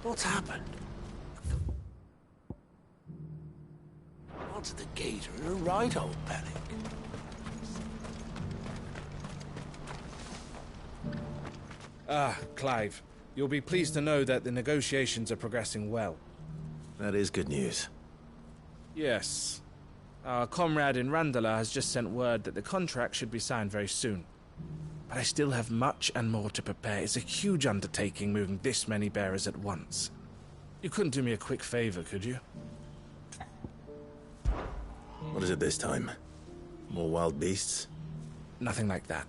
What's happened? Onto the gator in a right old panic. Clive. You'll be pleased to know that the negotiations are progressing well. That is good news. Yes. Our comrade in Randala has just sent word that the contract should be signed very soon. But I still have much and more to prepare. It's a huge undertaking moving this many bearers at once. You couldn't do me a quick favor, could you? What is it this time? More wild beasts? Nothing like that.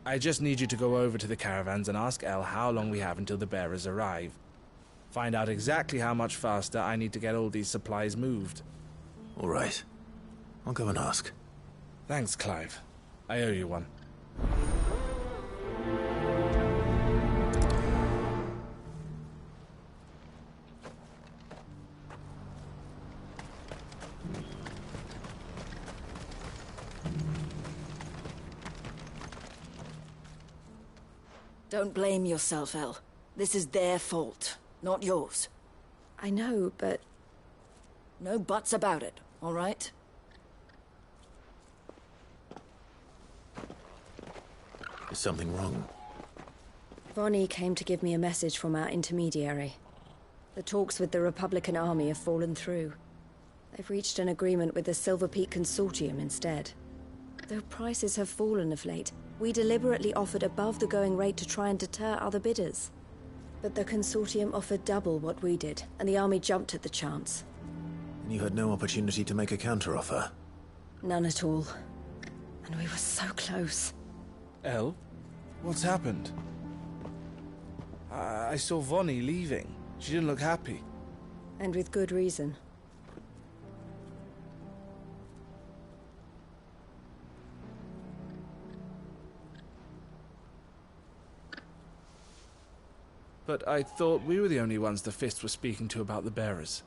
I just need you to go over to the caravans and ask El how long we have until the bearers arrive. Find out exactly how much faster I need to get all these supplies moved. All right. I'll go and ask. Thanks, Clive. I owe you one. Don't blame yourself, El. This is their fault, not yours. I know, but... No buts about it, all right? Is something wrong? Vonnie came to give me a message from our intermediary. The talks with the Republican Army have fallen through. They've reached an agreement with the Silver Peak Consortium instead. Though prices have fallen of late, we deliberately offered above the going rate to try and deter other bidders. But the Consortium offered double what we did, and the Army jumped at the chance. And you had no opportunity to make a counteroffer? None at all. And we were so close. El? What's happened? I saw Vonnie leaving. She didn't look happy. And with good reason. But I thought we were the only ones the Fist were speaking to about the bearers.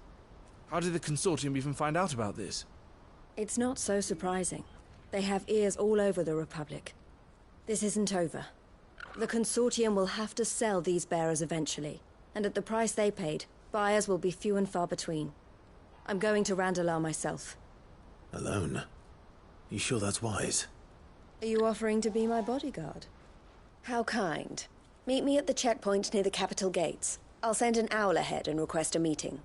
How did the Consortium even find out about this? It's not so surprising. They have ears all over the Republic. This isn't over. The Consortium will have to sell these bearers eventually, and at the price they paid, buyers will be few and far between. I'm going to Randalar myself. Alone? You sure that's wise? Are you offering to be my bodyguard? How kind. Meet me at the checkpoint near the capital gates. I'll send an owl ahead and request a meeting.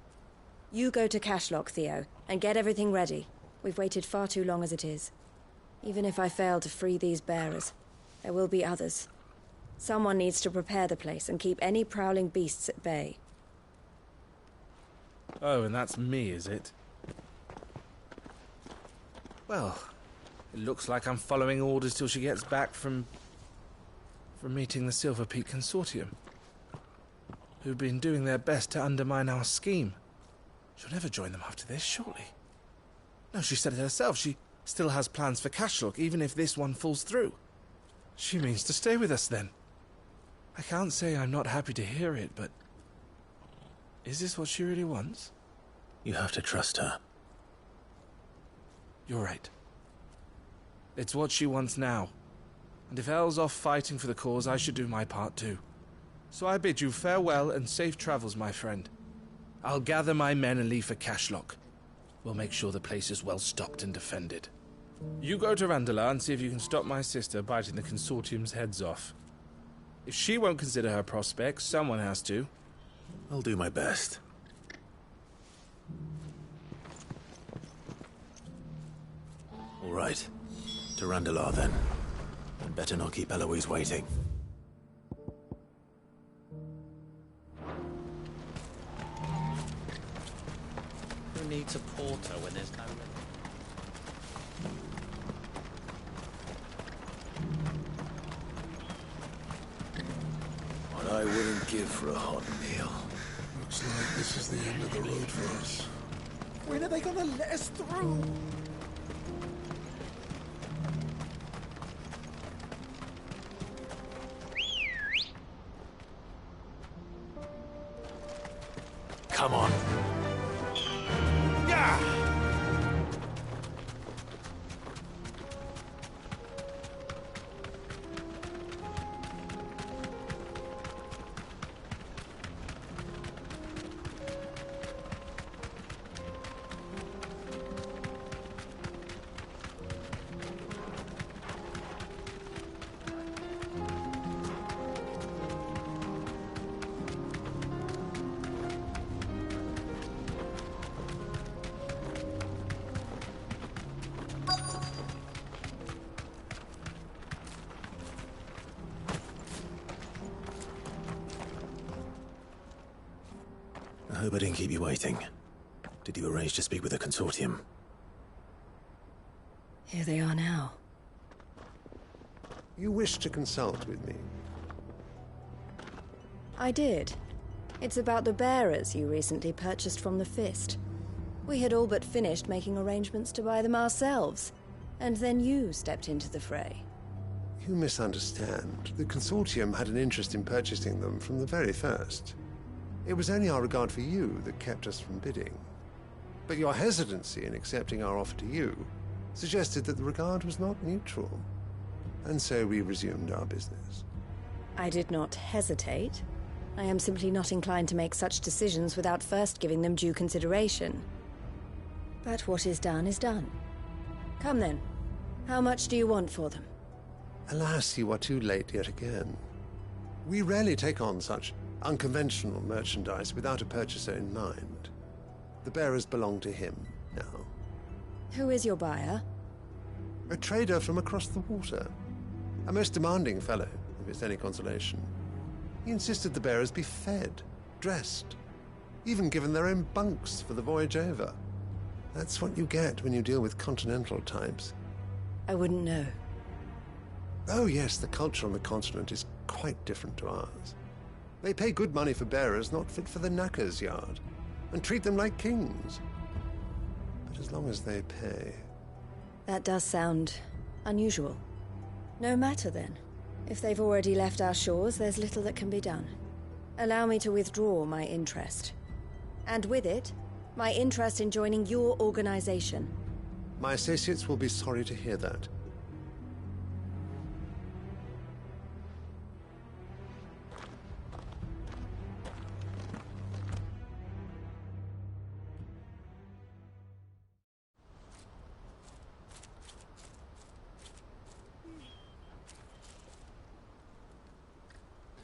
You go to Cashlock, Theo, and get everything ready. We've waited far too long as it is. Even if I fail to free these bearers, there will be others. Someone needs to prepare the place and keep any prowling beasts at bay. Oh, and that's me, is it? Well, it looks like I'm following orders till she gets back from meeting the Silver Peak Consortium, who've been doing their best to undermine our scheme. She'll never join them after this, surely. No, she said it herself. She still has plans for Cashlock, even if this one falls through. She means to stay with us, then. I can't say I'm not happy to hear it, but... is this what she really wants? You have to trust her. You're right. It's what she wants now. And if El's off fighting for the cause, I should do my part too. So I bid you farewell and safe travels, my friend. I'll gather my men and leave for Cashlock. We'll make sure the place is well stocked and defended. You go to Randalar and see if you can stop my sister biting the Consortium's heads off. If she won't consider her prospects, someone has to. I'll do my best. All right. To Randalar, then. I'd better not keep Eloise waiting. Who needs a porter when there's no... What I wouldn't give for a hot meal. Looks like this is the end of the road for us. When are they gonna let us through? Come on. Hope I didn't keep you waiting. Did you arrange to speak with the Consortium? Here they are now. You wish to consult with me? I did. It's about the bearers you recently purchased from the Fist. We had all but finished making arrangements to buy them ourselves, and then you stepped into the fray. You misunderstand. The Consortium had an interest in purchasing them from the very first. It was only our regard for you that kept us from bidding. But your hesitancy in accepting our offer to you suggested that the regard was not mutual. And so we resumed our business. I did not hesitate. I am simply not inclined to make such decisions without first giving them due consideration. But what is done is done. Come then. How much do you want for them? Alas, you are too late yet again. We rarely take on such unconventional merchandise without a purchaser in mind. The bearers belong to him now. Who is your buyer? A trader from across the water. A most demanding fellow, if it's any consolation. He insisted the bearers be fed, dressed, even given their own bunks for the voyage over. That's what you get when you deal with continental types. I wouldn't know. Oh yes, the culture on the continent is quite different to ours. They pay good money for bearers not fit for the knacker's yard, and treat them like kings. But as long as they pay... That does sound unusual. No matter then. If they've already left our shores, there's little that can be done. Allow me to withdraw my interest. And with it, my interest in joining your organization. My associates will be sorry to hear that.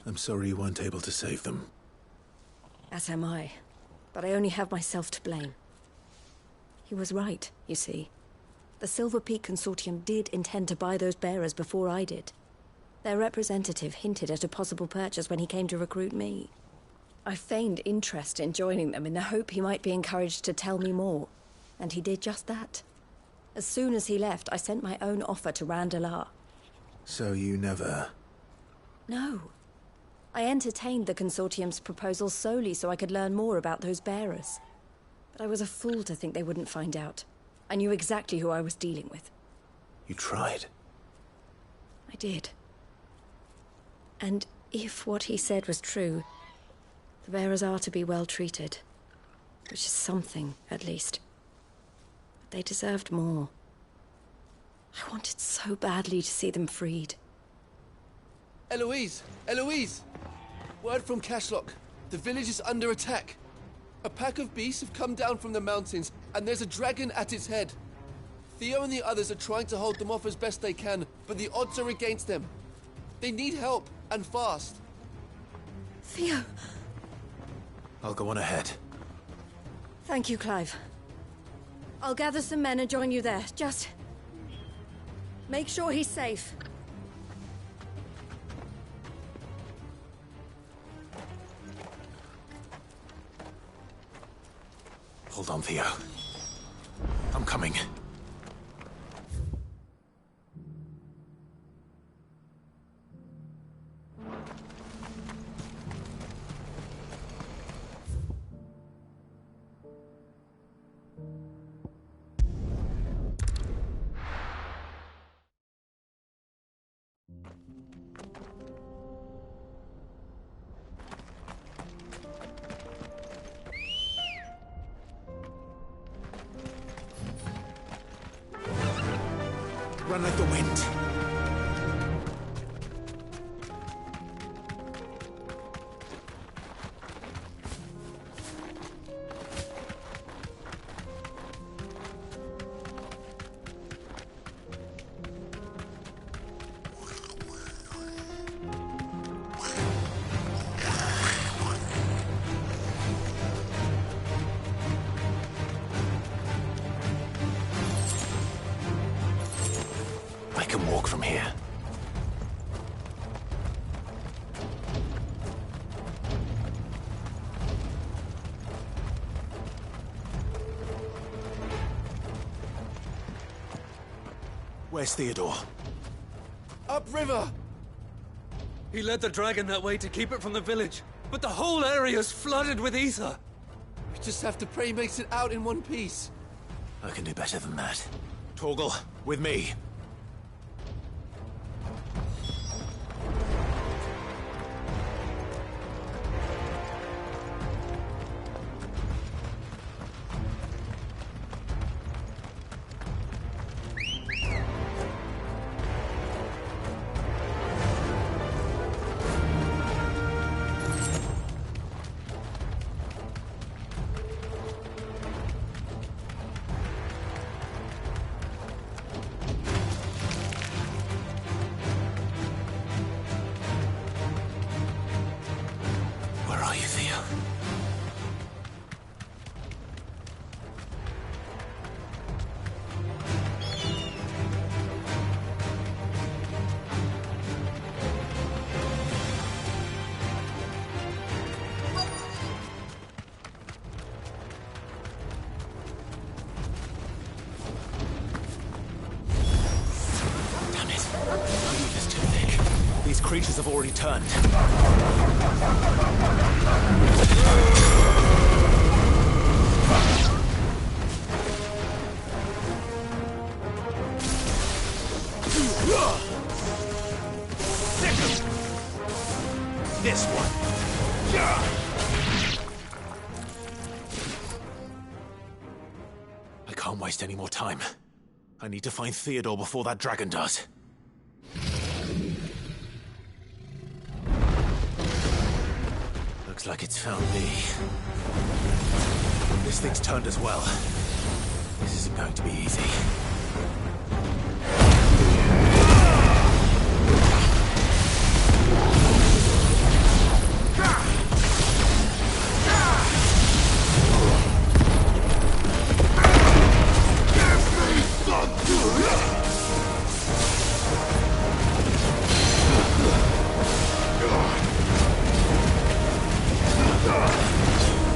I'm sorry you weren't able to save them. As am I. But I only have myself to blame. He was right, you see. The Silver Peak Consortium did intend to buy those bearers before I did. Their representative hinted at a possible purchase when he came to recruit me. I feigned interest in joining them in the hope he might be encouraged to tell me more. And he did just that. As soon as he left, I sent my own offer to Randalar. So you never... No. I entertained the Consortium's proposal solely so I could learn more about those bearers. But I was a fool to think they wouldn't find out. I knew exactly who I was dealing with. You tried. I did. And if what he said was true, the bearers are to be well treated. Which is something, at least. But they deserved more. I wanted so badly to see them freed. Eloise! Eloise! Word from Cashlock. The village is under attack. A pack of beasts have come down from the mountains, and there's a dragon at its head. Theo and the others are trying to hold them off as best they can, but the odds are against them. They need help, and fast. Theo! I'll go on ahead. Thank you, Clive. I'll gather some men and join you there. Just... make sure he's safe. Hold on, Theo. I'm coming. Run like the wind. I can walk Where's Theodore? Upriver! He led the dragon that way to keep it from the village, but the whole area's flooded with ether. We just have to pray he makes it out in one piece. I can do better than that. Torgal, with me. Where are you, Theo? Damn it. The leaf is too thick. These creatures have already turned. This one. I can't waste any more time. I need to find Theodore before that dragon does. Looks like it's found me. This thing's turned as well. This isn't going to be easy.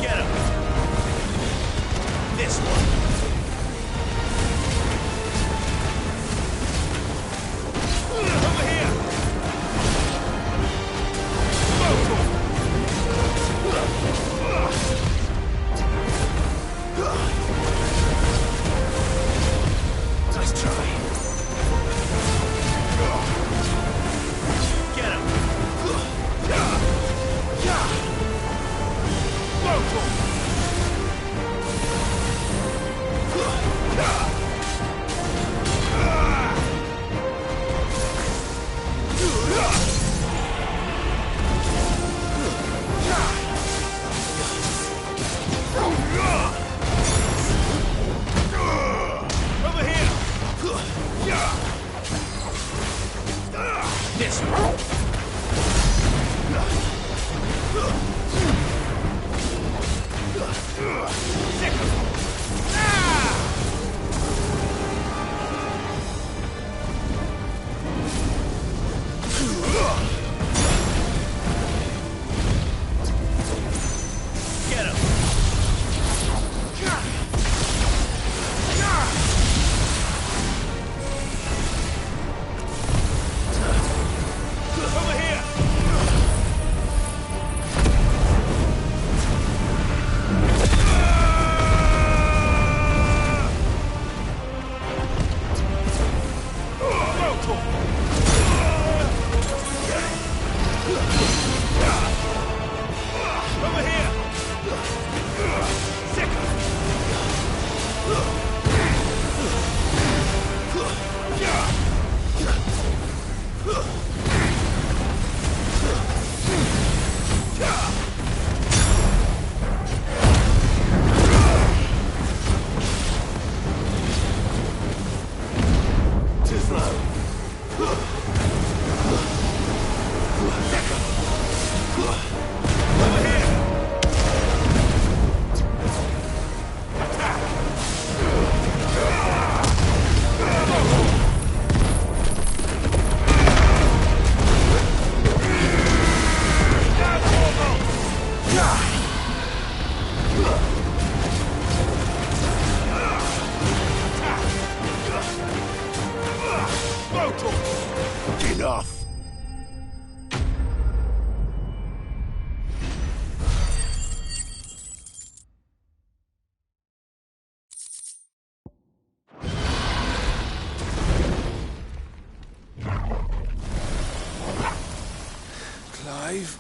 Get him! This one! Clive?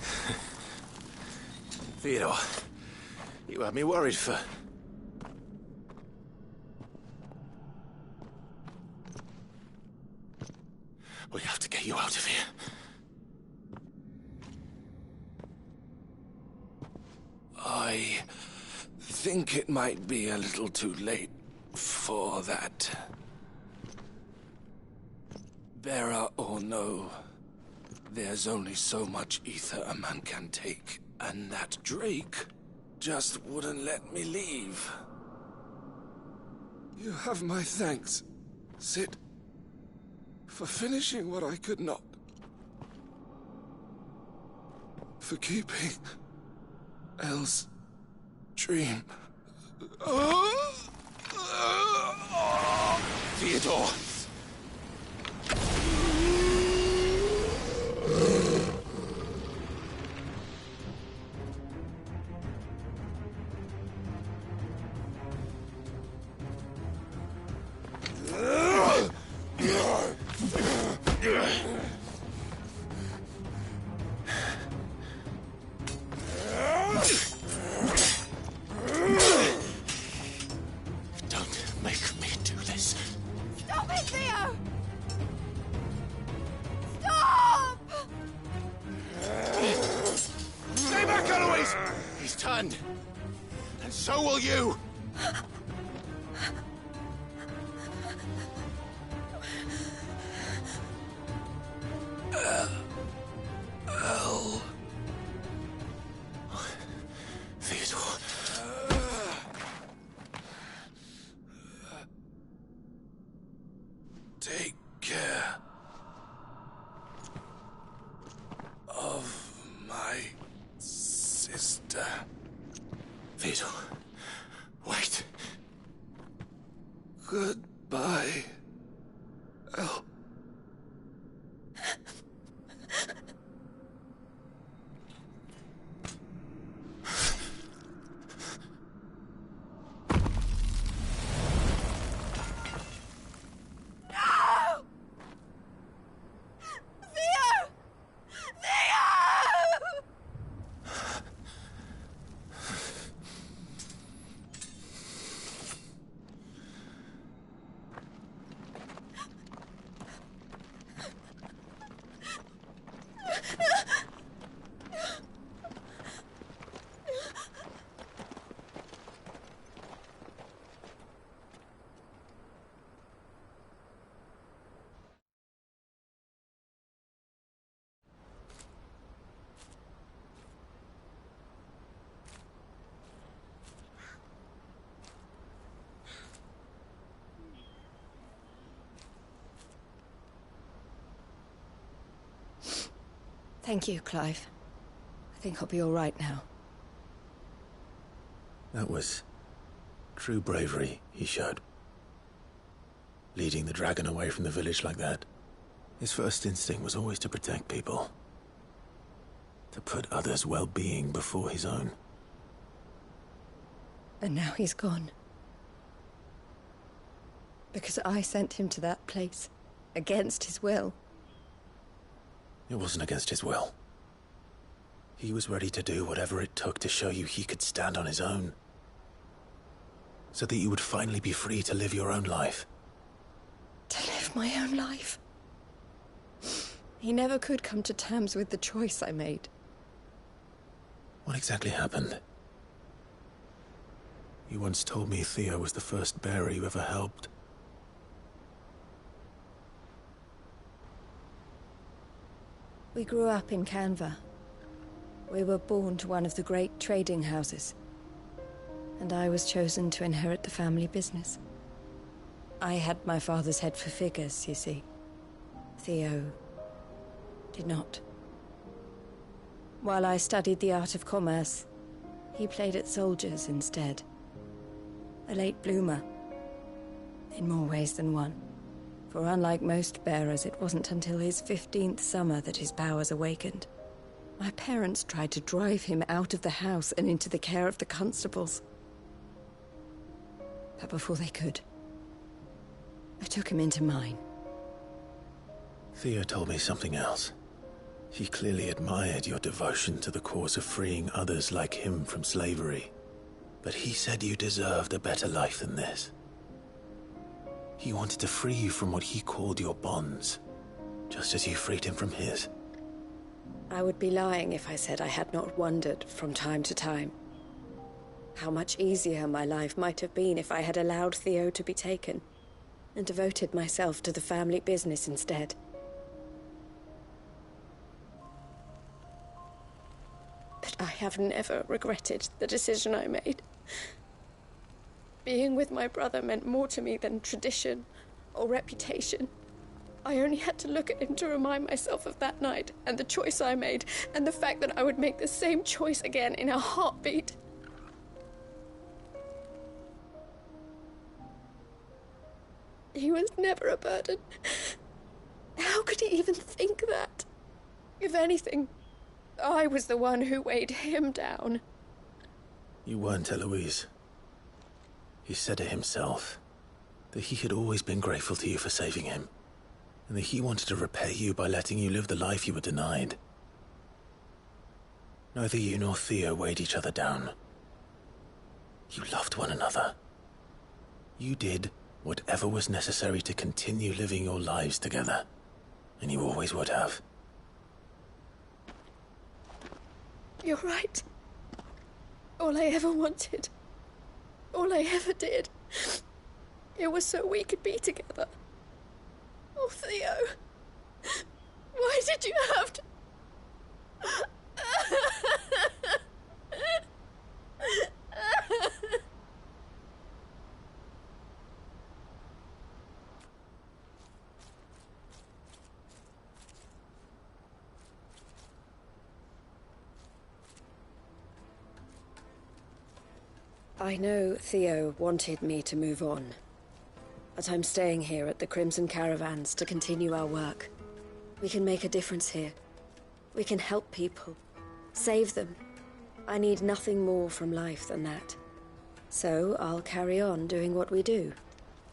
Theodore, you had me worried for... We have to get you out of here. I think it might be a little too late for that. Bearer or no, there's only so much ether a man can take, and that Drake just wouldn't let me leave. You have my thanks, Cid, for finishing what I could not. For keeping Elle's dream. Theodore! And so will you! Elle. Theodore. Take care of my sister. Theodore, wait. Goodbye, Elle. Thank you, Clive. I think I'll be all right now. That was true bravery he showed. Leading the dragon away from the village like that. His first instinct was always to protect people. To put others' well-being before his own. And now he's gone. Because I sent him to that place, against his will. It wasn't against his will. He was ready to do whatever it took to show you he could stand on his own. So that you would finally be free to live your own life. To live my own life? He never could come to terms with the choice I made. What exactly happened? You once told me Theo was the first bearer you ever helped. We grew up in Canva. We were born to one of the great trading houses. And I was chosen to inherit the family business. I had my father's head for figures, you see. Theo did not. While I studied the art of commerce, he played at soldiers instead. A late bloomer. In more ways than one. For unlike most bearers, it wasn't until his 15th summer that his powers awakened. My parents tried to drive him out of the house and into the care of the constables. But before they could, I took him into mine. Theo told me something else. He clearly admired your devotion to the cause of freeing others like him from slavery. But he said you deserved a better life than this. He wanted to free you from what he called your bonds, just as you freed him from his. I would be lying if I said I had not wondered from time to time how much easier my life might have been if I had allowed Theo to be taken and devoted myself to the family business instead. But I have never regretted the decision I made. Being with my brother meant more to me than tradition or reputation. I only had to look at him to remind myself of that night and the choice I made and the fact that I would make the same choice again in a heartbeat. He was never a burden. How could he even think that? If anything, I was the one who weighed him down. You weren't, Eloise. He said it himself, that he had always been grateful to you for saving him, and that he wanted to repay you by letting you live the life you were denied. Neither you nor Theo weighed each other down. You loved one another. You did whatever was necessary to continue living your lives together, and you always would have. You're right. All I ever wanted, all I ever did, it was so we could be together. Oh, Theo, why did you have to... I know Theo wanted me to move on, but I'm staying here at the Crimson Caravans to continue our work. We can make a difference here. We can help people, save them. I need nothing more from life than that. So I'll carry on doing what we do,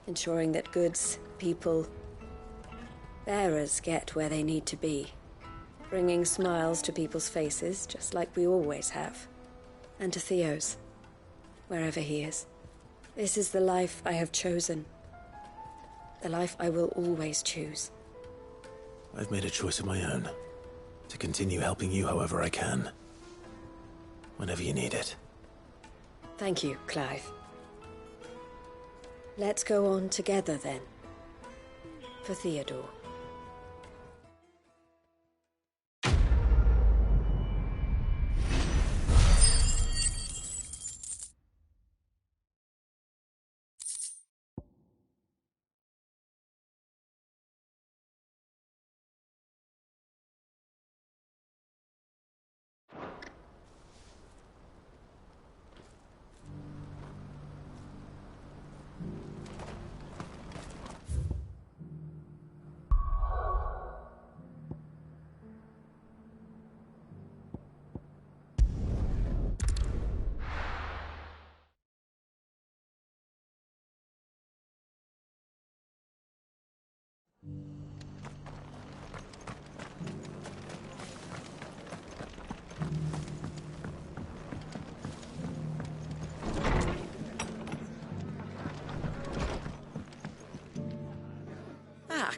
ensuring that goods, people, bearers get where they need to be, bringing smiles to people's faces just like we always have, and to Theo's. Wherever he is. This is the life I have chosen. The life I will always choose. I've made a choice of my own. To continue helping you however I can. Whenever you need it. Thank you, Clive. Let's go on together then. For Theodore.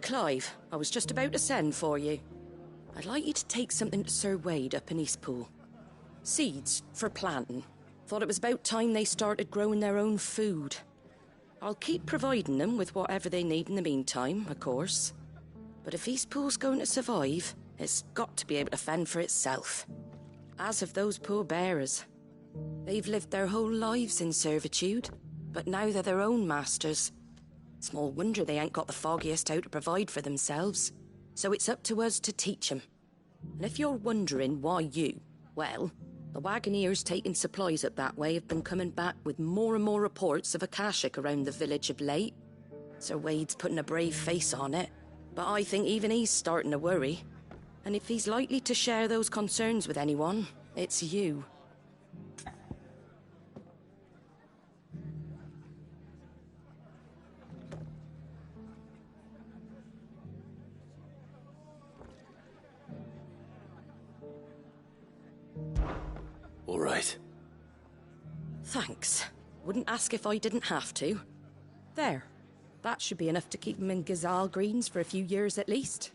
Clive, I was just about to send for you. I'd like you to take something to Sir Wade up in Eastpool. Seeds for planting. Thought it was about time they started growing their own food. I'll keep providing them with whatever they need in the meantime, of course. But if Eastpool's going to survive, it's got to be able to fend for itself. As have those poor bearers. They've lived their whole lives in servitude, but now they're their own masters. Small wonder they ain't got the foggiest how to provide for themselves. So it's up to us to teach them. And if you're wondering why you, well, the Wagoneers taking supplies up that way have been coming back with more and more reports of Akashic around the village of late. Sir Wade's putting a brave face on it, but I think even he's starting to worry. And if he's likely to share those concerns with anyone, it's you. right. Thanks. Wouldn't ask if I didn't have to. There. That should be enough to keep him in Gazal Greens for a few years at least.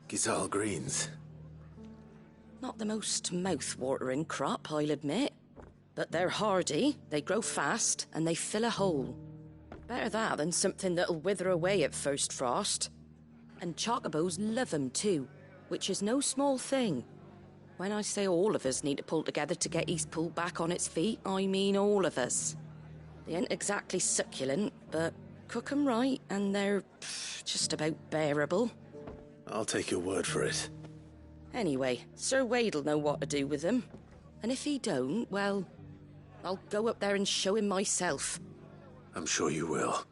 Gazal Greens? Not the most mouth-watering crop, I'll admit. But they're hardy, they grow fast, and they fill a hole. Better that than something that'll wither away at first frost. And chocobos love 'em too, which is no small thing. When I say all of us need to pull together to get Eastpool back on its feet, I mean all of us. They ain't exactly succulent, but cook 'em right, and they're just about bearable. I'll take your word for it. Anyway, Sir Wade'll know what to do with them. And if he don't, well, I'll go up there and show him myself. I'm sure you will.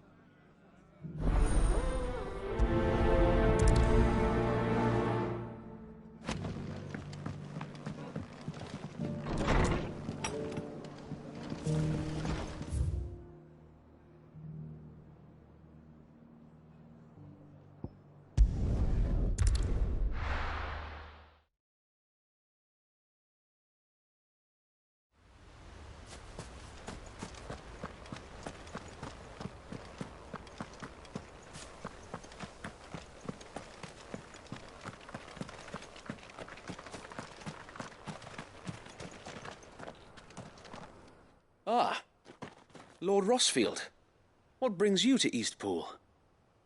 Ah, Lord Rossfield. What brings you to Eastpool?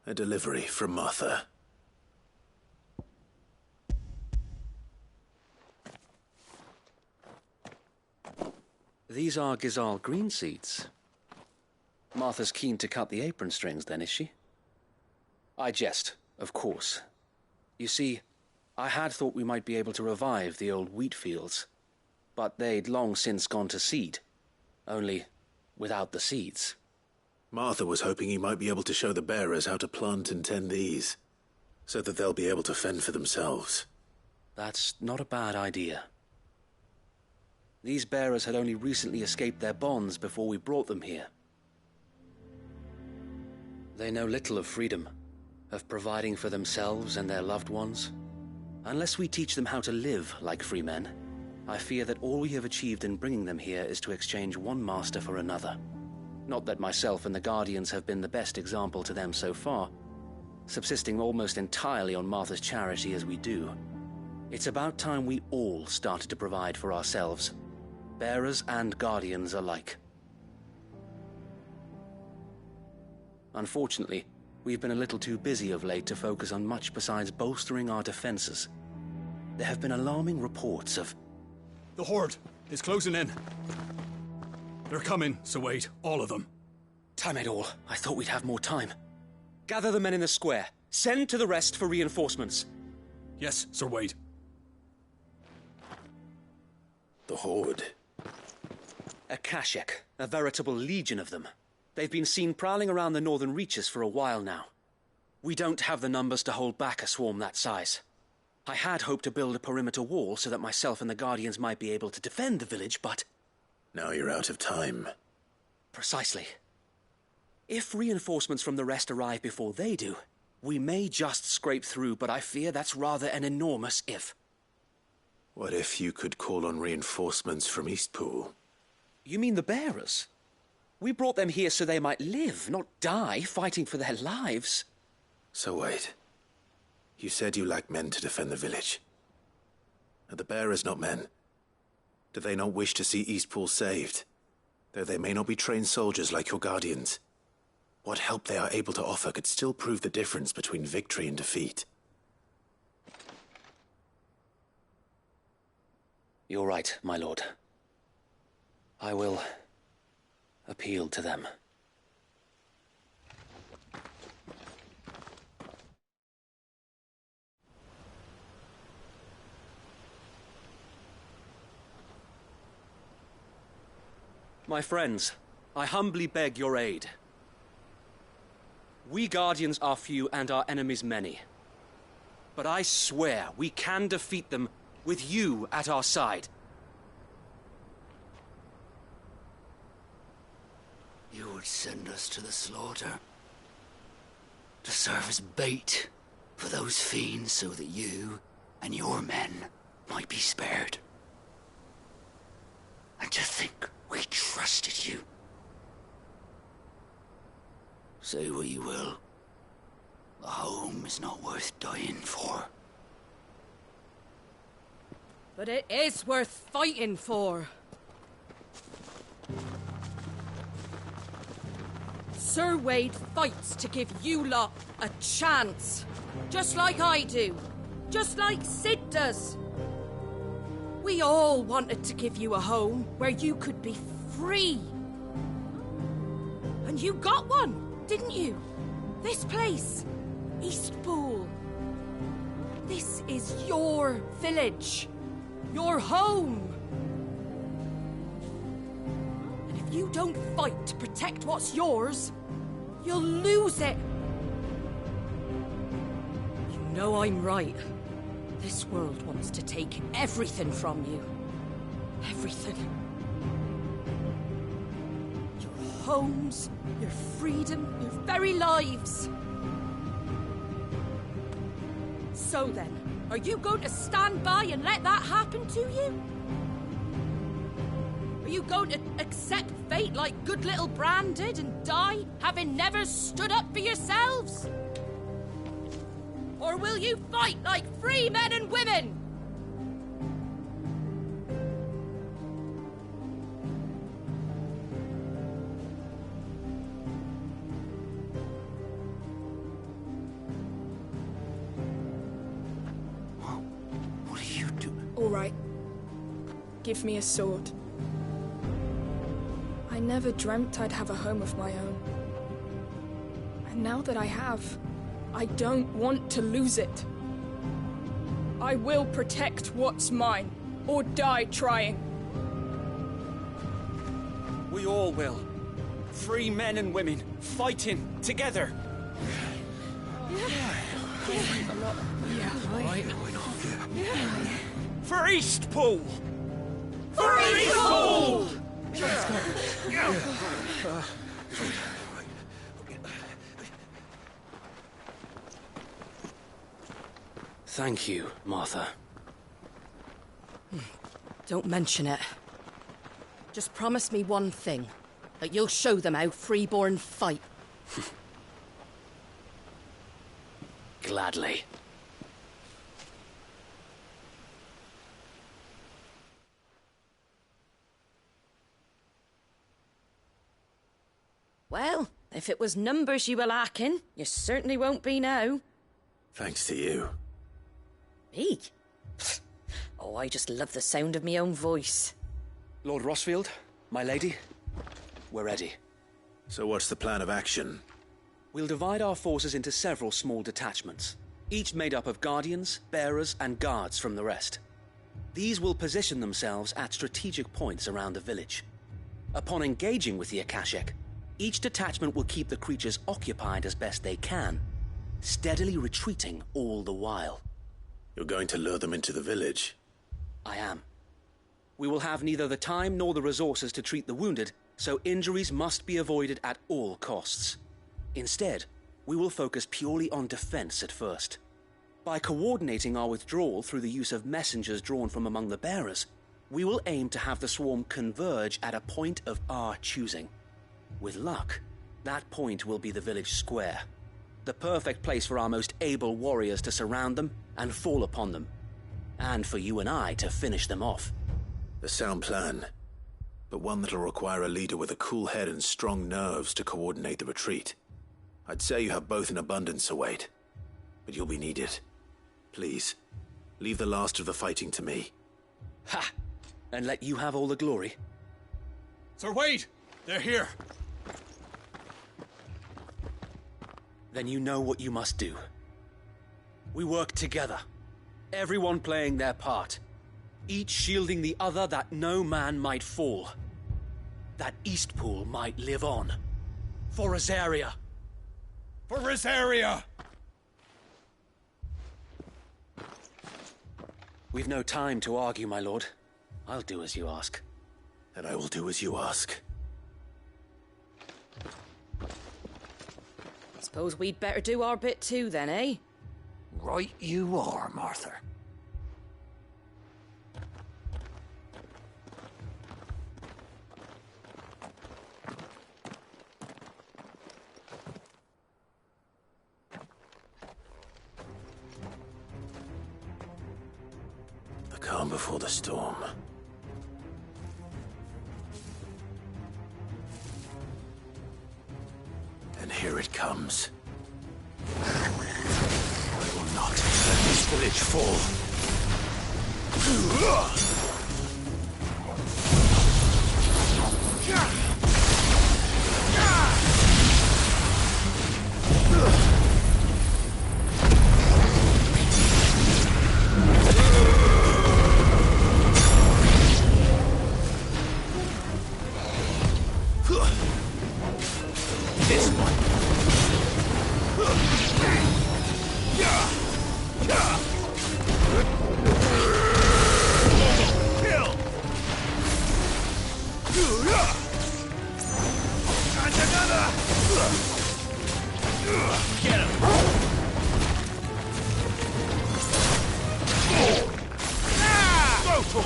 A delivery from Martha. These are Gazal green seeds. Martha's keen to cut the apron strings, then, is she? I jest, of course. You see, I had thought we might be able to revive the old wheat fields, but they'd long since gone to seed. Only without the seeds. Martha was hoping he might be able to show the bearers how to plant and tend these, so that they'll be able to fend for themselves. That's not a bad idea. These bearers had only recently escaped their bonds before we brought them here. They know little of freedom, of providing for themselves and their loved ones. Unless we teach them how to live like free men, I fear that all we have achieved in bringing them here is to exchange one master for another. Not that myself and the Guardians have been the best example to them so far, subsisting almost entirely on Martha's charity as we do. It's about time we all started to provide for ourselves, bearers and Guardians alike. Unfortunately, we've been a little too busy of late to focus on much besides bolstering our defenses. There have been alarming reports of... The Horde is closing in. They're coming, Sir Wade, all of them. Damn it all, I thought we'd have more time. Gather the men in the square. Send to the rest for reinforcements. Yes, Sir Wade. The Horde. A Kashek, a veritable legion of them. They've been seen prowling around the northern reaches for a while now. We don't have the numbers to hold back a swarm that size. I had hoped to build a perimeter wall so that myself and the Guardians might be able to defend the village, but... Now you're out of time. Precisely. If reinforcements from the rest arrive before they do, we may just scrape through, but I fear that's rather an enormous if. What if you could call on reinforcements from Eastpool? You mean the bearers? We brought them here so they might live, not die fighting for their lives. So wait. You said you lack men to defend the village. Are the bearers not men? Do they not wish to see Eastpool saved? Though they may not be trained soldiers like your Guardians. What help they are able to offer could still prove the difference between victory and defeat. You're right, my lord. I will appeal to them. My friends, I humbly beg your aid. We Guardians are few and our enemies many. But I swear we can defeat them with you at our side. You would send us to the slaughter, to serve as bait for those fiends so that you and your men might be spared. And to think we trusted you. Say what you will. A home is not worth dying for. But it is worth fighting for. Sir Wade fights to give you lot a chance. Just like I do. Just like Sid does. We all wanted to give you a home where you could be free. And you got one, didn't you? This place, Eastpool. This is your village. Your home. And if you don't fight to protect what's yours, you'll lose it. You know I'm right. This world wants to take everything from you. Everything. Your homes, your freedom, your very lives. So then, are you going to stand by and let that happen to you? Are you going to accept fate like good little Bran did and die, having never stood up for yourselves? Or will you fight like free men and women? What are you doing? All right. Give me a sword. I never dreamt I'd have a home of my own. And now that I have, I don't want to lose it. I will protect what's mine, or die trying. We all will. Free men and women, fighting together. For Eastpool! For Eastpool! Thank you, Martha. Don't mention it. Just promise me one thing. That you'll show them how freeborn fight. Gladly. Well, if it was numbers you were lacking, you certainly won't be now. Thanks to you. Me? Oh, I just love the sound of my own voice. Lord Rossfield, my lady, we're ready. So what's the plan of action? We'll divide our forces into several small detachments, each made up of guardians, bearers, and guards from the rest. These will position themselves at strategic points around the village. Upon engaging with the Akashic, each detachment will keep the creatures occupied as best they can, steadily retreating all the while. You're going to lure them into the village? I am. We will have neither the time nor the resources to treat the wounded, so injuries must be avoided at all costs. Instead, we will focus purely on defense at first. By coordinating our withdrawal through the use of messengers drawn from among the bearers, we will aim to have the swarm converge at a point of our choosing. With luck, that point will be the village square, the perfect place for our most able warriors to surround them and fall upon them, and for you and I to finish them off. A sound plan, but one that'll require a leader with a cool head and strong nerves to coordinate the retreat. I'd say you have both in abundance, Sir Wade, but you'll be needed. Please, leave the last of the fighting to me. Ha! And let you have all the glory. Sir Wade! They're here! Then you know what you must do. We work together, everyone playing their part, each shielding the other that no man might fall, that Eastpool might live on. For Rosaria! For Rosaria! We've no time to argue, my lord. I'll do as you ask. And I will do as you ask. Suppose we'd better do our bit too then, eh? Right you are, Martha. calm before the storm. And here it comes. I will not let this village fall. This one. Kill. And another. Get him. Brutal.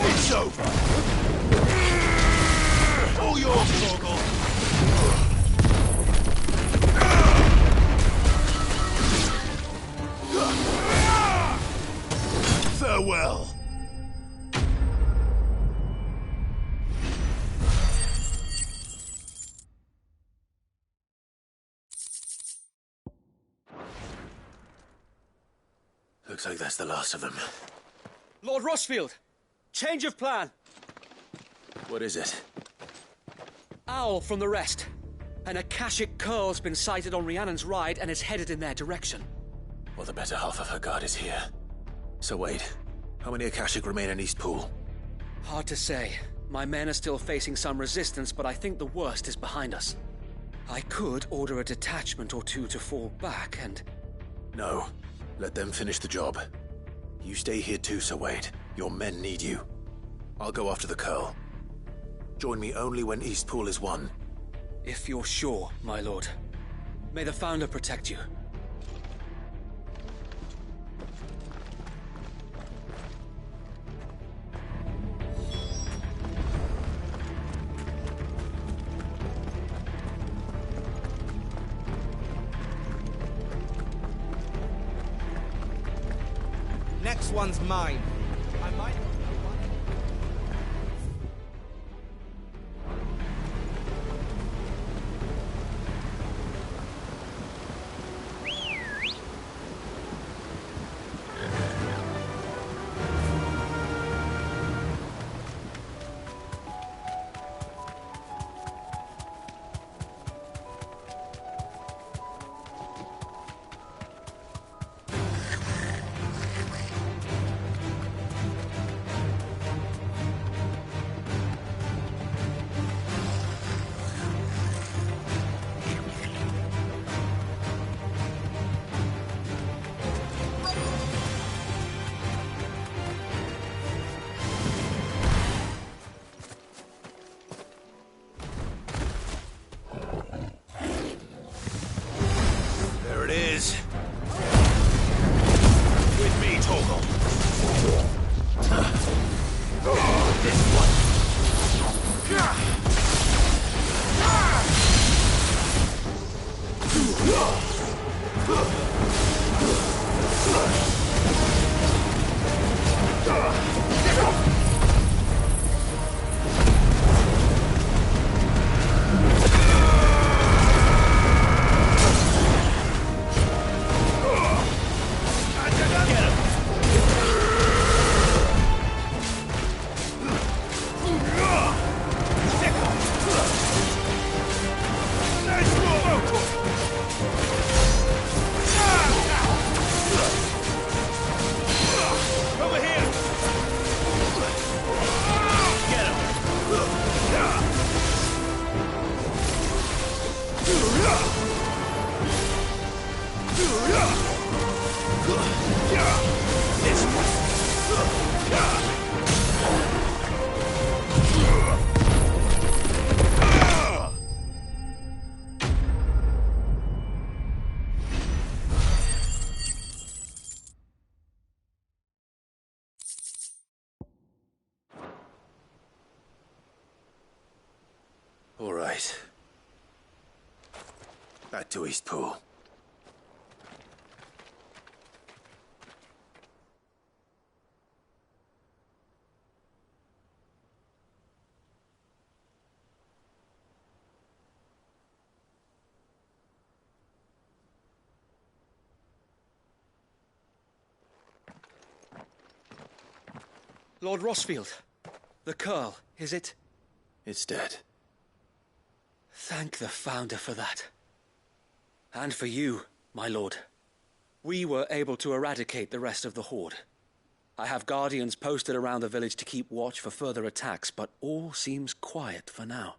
It's over. All yours, Torgal. Farewell. Looks like that's the last of them. Lord Rossfield, change of plan. What is it? Owl from the rest. An Akashic Curl's been sighted on Rhiannon's ride and is headed in their direction. Well, the better half of her guard is here. So wait, how many Akashic remain in Eastpool? Hard to say. My men are still facing some resistance, but I think the worst is behind us. I could order a detachment or two to fall back and... No. Let them finish the job. You stay here too, Sir Wade. Your men need you. I'll go after the Curl. Join me only when Eastpool is won. If you're sure, my lord. May the Founder protect you. Next one's mine. I might... With me, Torgal. This one. All right. Back to Eastpool. Lord Rosfield. The Curl, is it? It's dead. Thank the Founder for that. And for you, my lord. We were able to eradicate the rest of the Horde. I have guardians posted around the village to keep watch for further attacks, but all seems quiet for now.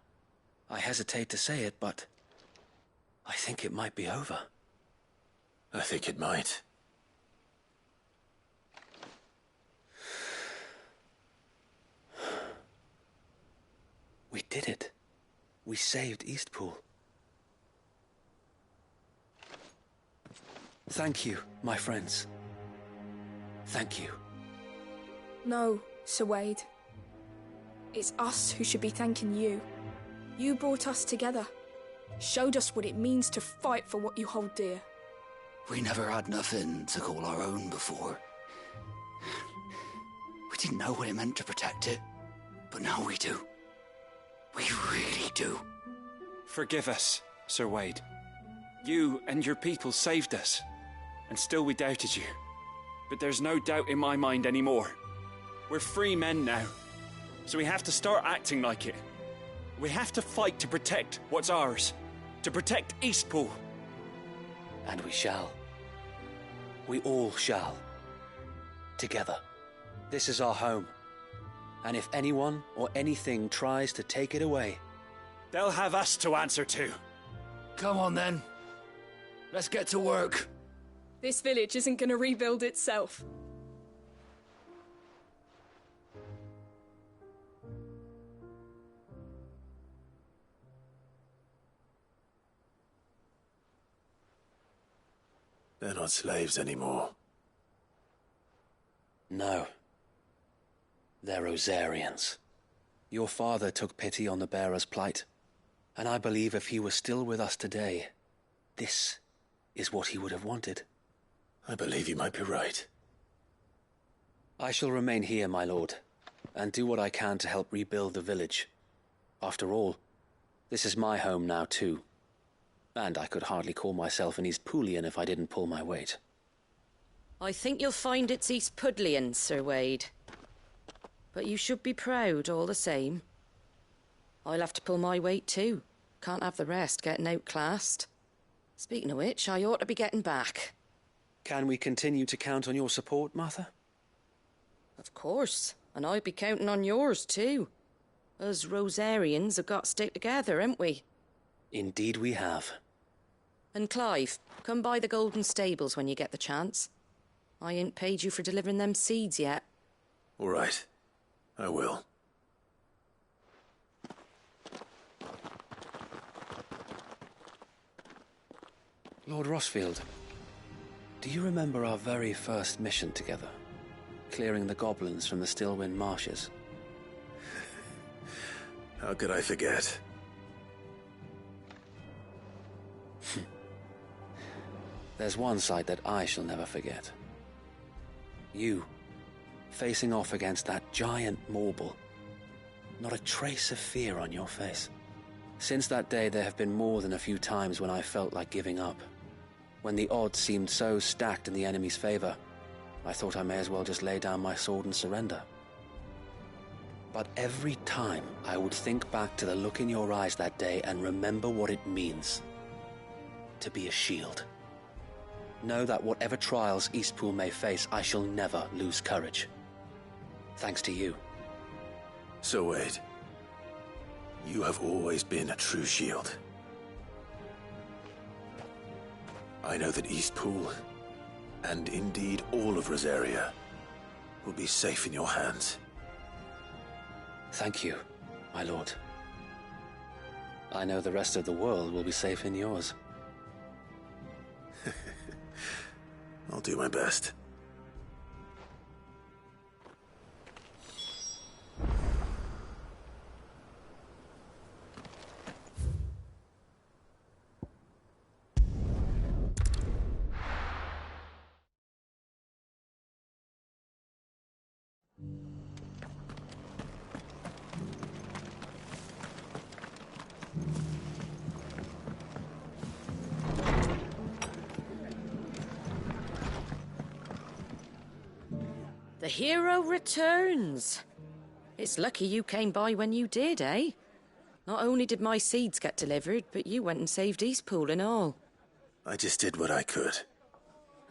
I hesitate to say it, but I think it might be over. I think it might. We did it. We saved Eastpool. Thank you, my friends. Thank you. No, Sir Wade. It's us who should be thanking you. You brought us together. Showed us what it means to fight for what you hold dear. We never had nothing to call our own before. We didn't know what it meant to protect it, but now we do. We really do. Forgive us, Sir Wade. You and your people saved us, and still we doubted you. But there's no doubt in my mind anymore. We're free men now, so we have to start acting like it. We have to fight to protect what's ours, to protect Eastpool. And we shall. We all shall. Together. This is our home. And if anyone or anything tries to take it away, they'll have us to answer to. Come on then. Let's get to work. This village isn't going to rebuild itself. They're not slaves anymore. No. They're Rosarians. Your father took pity on the bearer's plight, and I believe if he were still with us today, this is what he would have wanted. I believe you might be right. I shall remain here, my lord, and do what I can to help rebuild the village. After all, this is my home now too, and I could hardly call myself an Eastpoolian if I didn't pull my weight. I think you'll find it's Eastpudlian, Sir Wade. But you should be proud all the same. I'll have to pull my weight too. Can't have the rest getting outclassed. Speaking of which, I ought to be getting back. Can we continue to count on your support, Martha? Of course, and I'd be counting on yours too. Us Rosarians have got to stick together, haven't we? Indeed we have. And Clive, come by the Golden Stables when you get the chance. I ain't paid you for delivering them seeds yet. All right. I will. Lord Rosfield, do you remember our very first mission together? Clearing the goblins from the Stillwind Marshes? How could I forget? There's one sight that I shall never forget. You, facing off against that giant Morble. Not a trace of fear on your face. Since that day, there have been more than a few times when I felt like giving up. When the odds seemed so stacked in the enemy's favor, I thought I may as well just lay down my sword and surrender. But every time I would think back to the look in your eyes that day and remember what it means to be a shield. Know that whatever trials Eastpool may face, I shall never lose courage. Thanks to you. So Wade, you have always been a true shield. I know that Eastpool, and indeed all of Rosaria, will be safe in your hands. Thank you, my lord. I know the rest of the world will be safe in yours. I'll do my best. The hero returns. It's lucky you came by when you did, eh? Not only did my seeds get delivered, but you went and saved Eastpool and all. I just did what I could.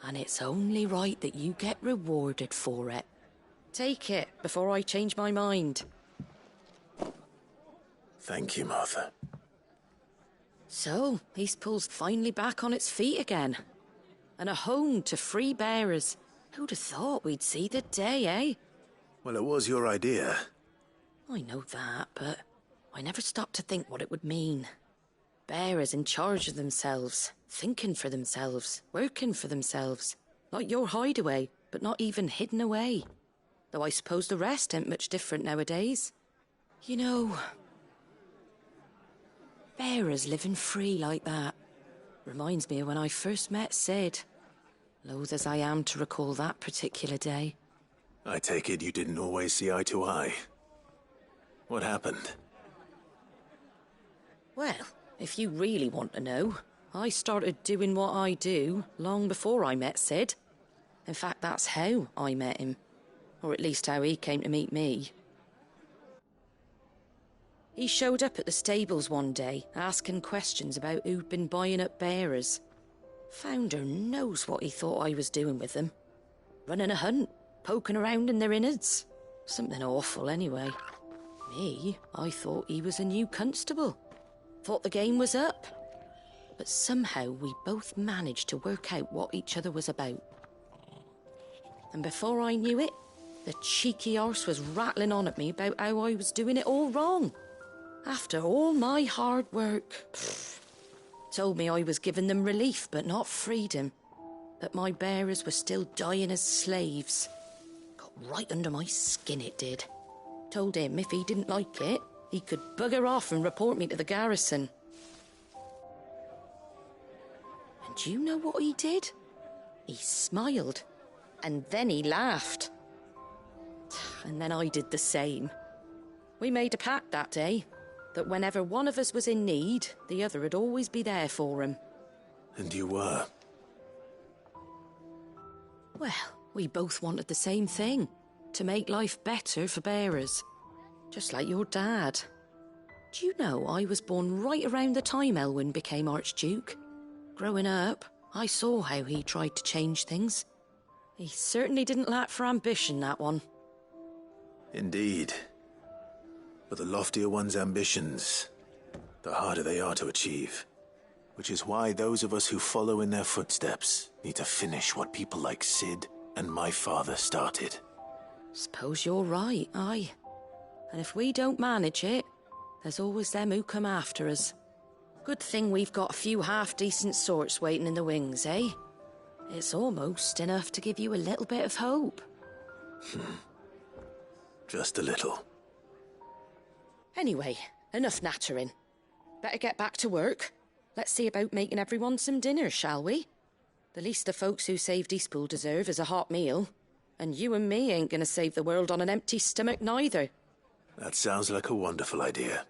And it's only right that you get rewarded for it. Take it before I change my mind. Thank you, Martha. So, Eastpool's finally back on its feet again. And a home to free bearers. Who'd have thought we'd see the day, eh? Well, it was your idea. I know that, but I never stopped to think what it would mean. Bearers in charge of themselves, thinking for themselves, working for themselves. Like your hideaway, but not even hidden away. Though I suppose the rest ain't much different nowadays. You know, bearers living free like that reminds me of when I first met Sid. Loath as I am to recall that particular day. I take it you didn't always see eye to eye. What happened? Well, if you really want to know, I started doing what I do long before I met Sid. In fact, that's how I met him. Or at least how he came to meet me. He showed up at the stables one day, asking questions about who'd been buying up bearers. Founder knows what he thought I was doing with them. Running a hunt, poking around in their innards. Something awful, anyway. Me, I thought he was a new constable. Thought the game was up. But somehow we both managed to work out what each other was about. And before I knew it, the cheeky arse was rattling on at me about how I was doing it all wrong. After all my hard work. Told me I was giving them relief, but not freedom. That my bearers were still dying as slaves. Got right under my skin, it did. Told him if he didn't like it, he could bugger off and report me to the garrison. And do you know what he did? He smiled. And then he laughed. And then I did the same. We made a pact that day, that whenever one of us was in need, the other would always be there for him. And you were? Well, we both wanted the same thing. To make life better for bearers. Just like your dad. Do you know I was born right around the time Elwyn became Archduke? Growing up, I saw how he tried to change things. He certainly didn't lack for ambition, that one. Indeed. But the loftier one's ambitions, the harder they are to achieve. Which is why those of us who follow in their footsteps need to finish what people like Sid and my father started. Suppose you're right, aye. And if we don't manage it, there's always them who come after us. Good thing we've got a few half-decent sorts waiting in the wings, eh? It's almost enough to give you a little bit of hope. Just a little. Anyway, enough nattering. Better get back to work. Let's see about making everyone some dinner, shall we? The least the folks who saved Eastpool deserve is a hot meal. And you and me ain't gonna save the world on an empty stomach neither. That sounds like a wonderful idea.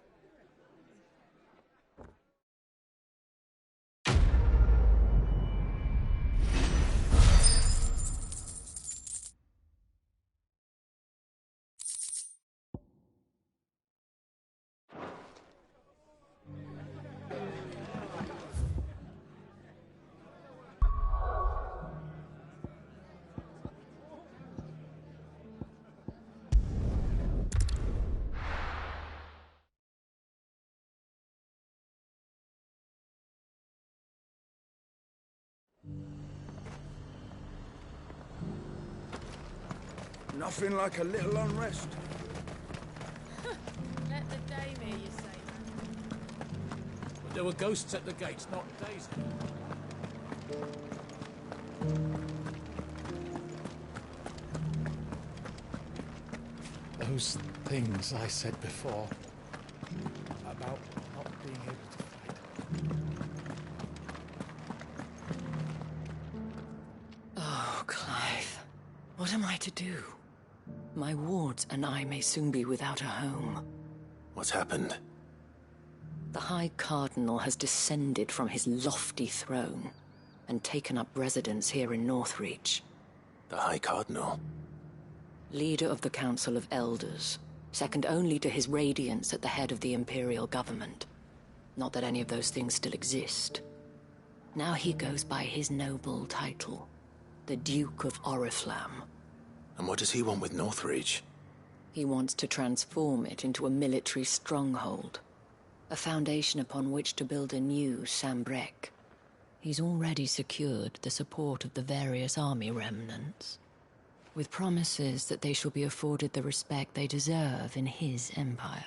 Nothing like a little unrest. Let the dame hear you say that. But there were ghosts at the gates, not Daisy. Those things I said before about not being able to fight. Oh, Clive. What am I to do? My wards and I may soon be without a home. What's happened? The High Cardinal has descended from his lofty throne and taken up residence here in Northreach. The High Cardinal? Leader of the Council of Elders, second only to his Radiance at the head of the Imperial government. Not that any of those things still exist. Now he goes by his noble title, the Duke of Oriflamme. And what does he want with Northreach? He wants to transform it into a military stronghold, a foundation upon which to build a new Sanbreque. He's already secured the support of the various army remnants, with promises that they shall be afforded the respect they deserve in his empire.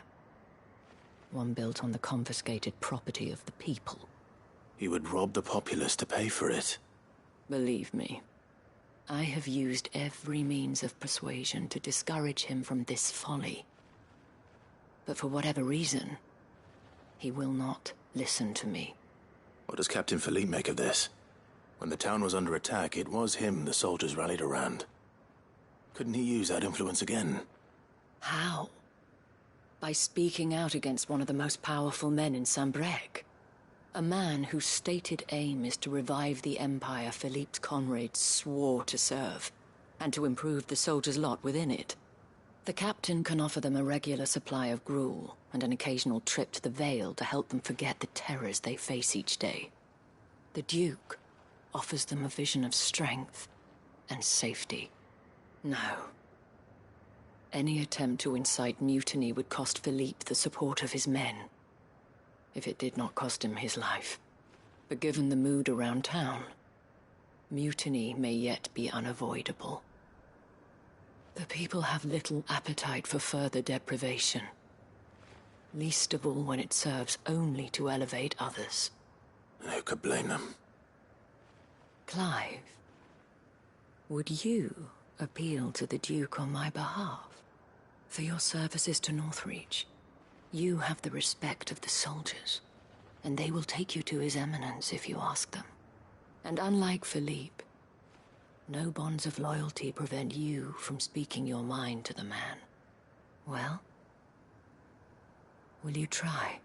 One built on the confiscated property of the people. He would rob the populace to pay for it. Believe me, I have used every means of persuasion to discourage him from this folly. But for whatever reason, he will not listen to me. What does Captain Philippe make of this? When the town was under attack, it was him the soldiers rallied around. Couldn't he use that influence again? How? By speaking out against one of the most powerful men in Sanbreque. A man whose stated aim is to revive the empire Philippe's comrades swore to serve, and to improve the soldiers' lot within it. The captain can offer them a regular supply of gruel, and an occasional trip to the Vale to help them forget the terrors they face each day. The Duke offers them a vision of strength and safety. No. Any attempt to incite mutiny would cost Philippe the support of his men, if it did not cost him his life. But given the mood around town, mutiny may yet be unavoidable. The people have little appetite for further deprivation, least of all when it serves only to elevate others. Who could blame them? Clive, would you appeal to the Duke on my behalf? For your services to Northreach, you have the respect of the soldiers, and they will take you to His Eminence if you ask them. And unlike Philippe, no bonds of loyalty prevent you from speaking your mind to the man. Well, will you try?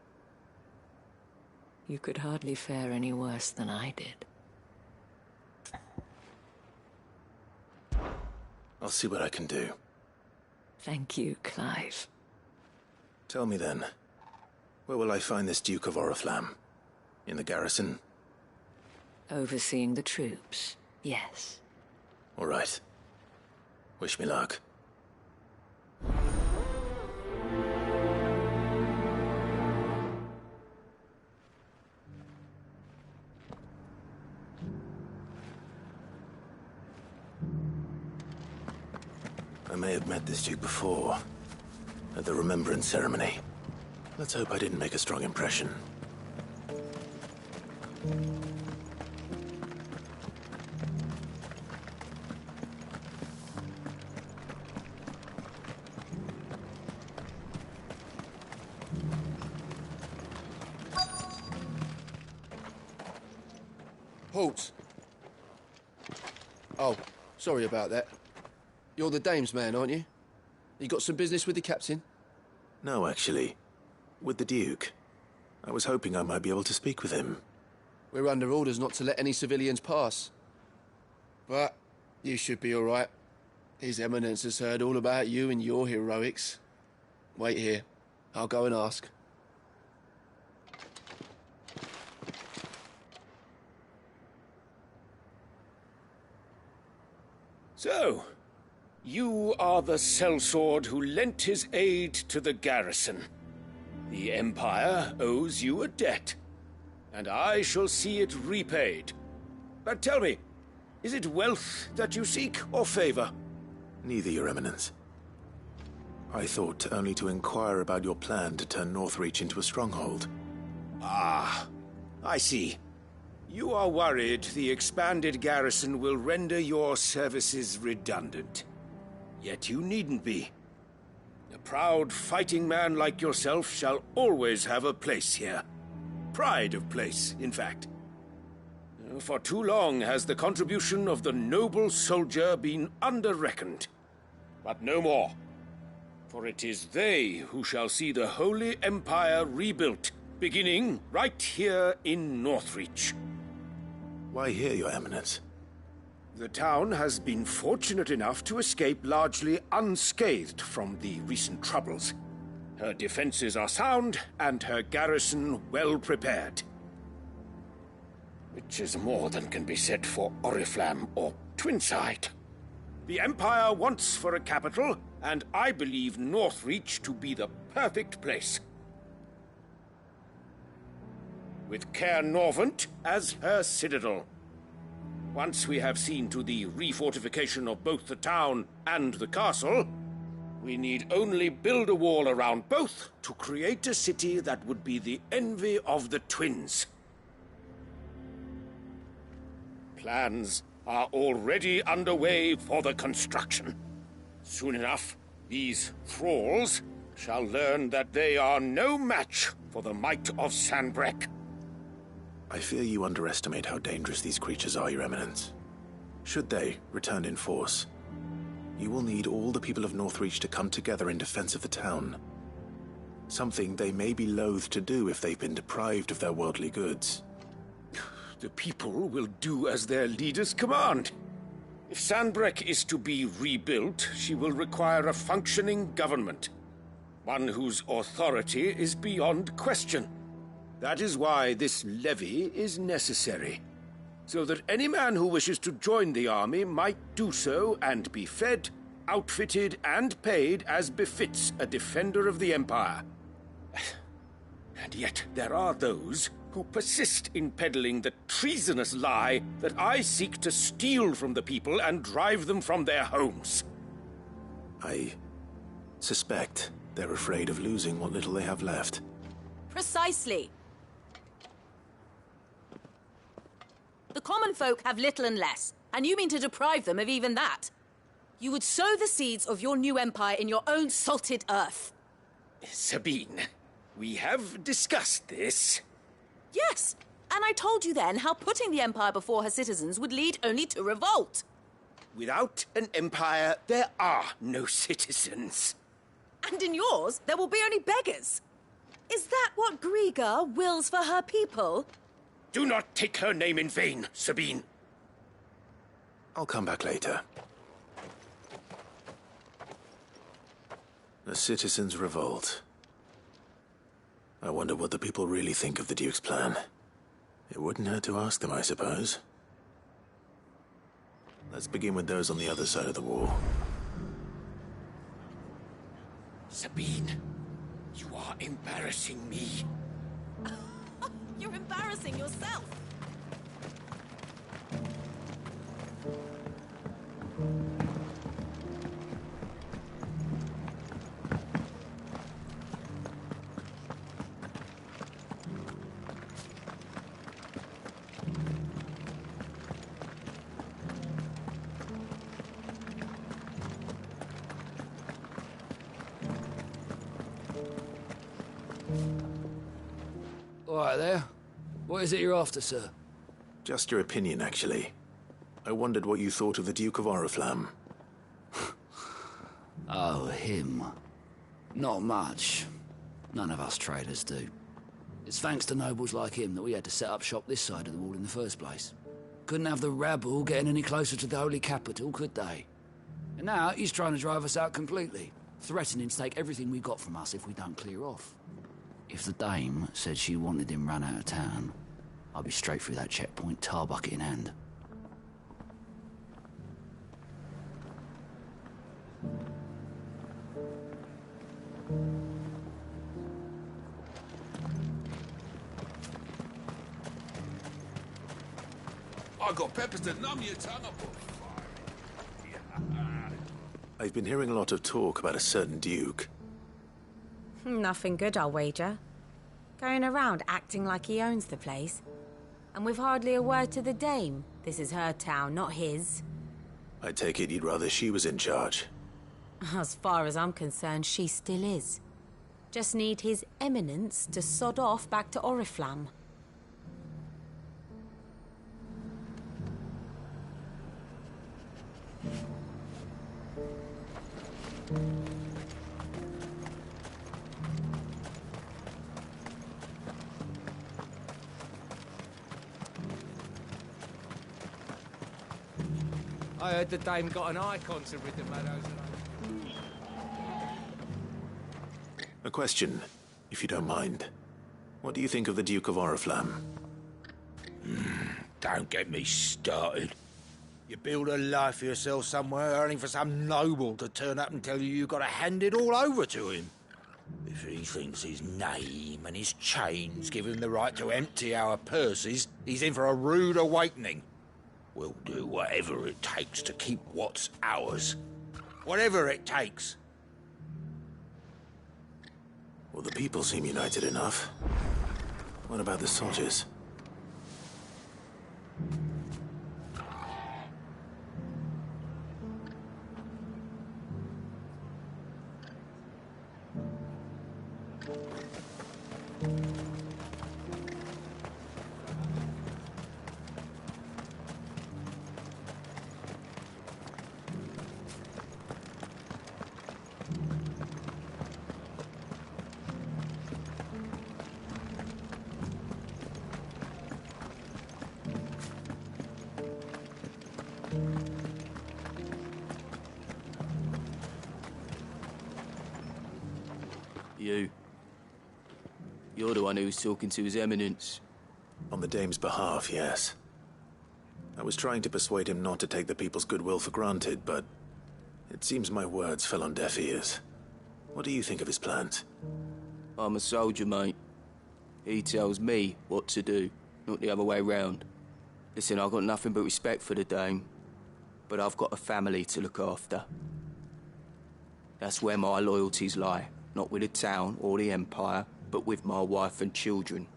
You could hardly fare any worse than I did. I'll see what I can do. Thank you, Clive. Tell me then, where will I find this Duke of Oriflamme? In the garrison? Overseeing the troops, yes. All right. Wish me luck. I may have met this Duke before, at the Remembrance Ceremony. Let's hope I didn't make a strong impression. Halt! Oh, sorry about that. You're the dame's man, aren't you? You got some business with the captain? No, actually. With the Duke. I was hoping I might be able to speak with him. We're under orders not to let any civilians pass. But you should be all right. His Eminence has heard all about you and your heroics. Wait here. I'll go and ask. So, you are the sellsword who lent his aid to the garrison. The Empire owes you a debt, and I shall see it repaid. But tell me, is it wealth that you seek, or favor? Neither, Your Eminence. I thought only to inquire about your plan to turn Northreach into a stronghold. Ah, I see. You are worried the expanded garrison will render your services redundant. Yet you needn't be. A proud fighting man like yourself shall always have a place here. Pride of place, in fact. For too long has the contribution of the noble soldier been under-reckoned. But no more. For it is they who shall see the Holy Empire rebuilt, beginning right here in Northreach. Why here, Your Eminence? The town has been fortunate enough to escape largely unscathed from the recent troubles. Her defenses are sound, and her garrison well prepared. Which is more than can be said for Oriflamme or Twinside. The Empire wants for a capital, and I believe Northreach to be the perfect place. With Caer Norvent as her citadel. Once we have seen to the refortification of both the town and the castle, we need only build a wall around both to create a city that would be the envy of the twins. Plans are already underway for the construction. Soon enough, these thralls shall learn that they are no match for the might of Sanbreque. I fear you underestimate how dangerous these creatures are, Your Eminence. Should they return in force, you will need all the people of Northreach to come together in defense of the town. Something they may be loath to do if they've been deprived of their worldly goods. The people will do as their leaders command. If Sanbreque is to be rebuilt, she will require a functioning government. One whose authority is beyond question. That is why this levy is necessary. So that any man who wishes to join the army might do so and be fed, outfitted, and paid as befits a defender of the Empire. And yet there are those who persist in peddling the treasonous lie that I seek to steal from the people and drive them from their homes. I suspect they're afraid of losing what little they have left. Precisely. The common folk have little and less, and you mean to deprive them of even that. You would sow the seeds of your new empire in your own salted earth. Sabine, we have discussed this. Yes, and I told you then how putting the empire before her citizens would lead only to revolt. Without an empire, there are no citizens. And in yours, there will be only beggars. Is that what Griga wills for her people? Do not take her name in vain, Sabine. I'll come back later. The citizens' revolt. I wonder what the people really think of the Duke's plan. It wouldn't hurt to ask them, I suppose. Let's begin with those on the other side of the wall. Sabine, you are embarrassing me. You're embarrassing yourself. All right there. What is it you're after, sir? Just your opinion, actually. I wondered what you thought of the Duke of Oriflamme. Oh, him. Not much. None of us traders do. It's thanks to nobles like him that we had to set up shop this side of the wall in the first place. Couldn't have the rabble getting any closer to the holy capital, could they? And now he's trying to drive us out completely, threatening to take everything we got from us if we don't clear off. If the dame said she wanted him run out of town, I'd be straight through that checkpoint, tar bucket in hand. I got peppers to numb your tongue up. I've been hearing a lot of talk about a certain Duke. Nothing good, I'll wager. Going around acting like he owns the place. And with hardly a word to the dame. This is her town, not his. I take it you'd rather she was in charge. As far as I'm concerned, she still is. Just need his eminence to sod off back to Oriflamme. I heard the dame got an icon to rid the meadows of. A question, if you don't mind. What do you think of the Duke of Oriflamme? Don't get me started. You build a life for yourself somewhere, earning for some noble to turn up and tell you got to hand it all over to him. If he thinks his name and his chains give him the right to empty our purses, he's in for a rude awakening. We'll do whatever it takes to keep what's ours. Whatever it takes. Well, the people seem united enough. What about the soldiers? You're the one who was talking to His Eminence. On the Dame's behalf, yes. I was trying to persuade him not to take the people's goodwill for granted, but it seems my words fell on deaf ears. What do you think of his plans? I'm a soldier, mate. He tells me what to do, not the other way round. Listen, I've got nothing but respect for the Dame, but I've got a family to look after. That's where my loyalties lie, not with the town or the Empire, but with my wife and children.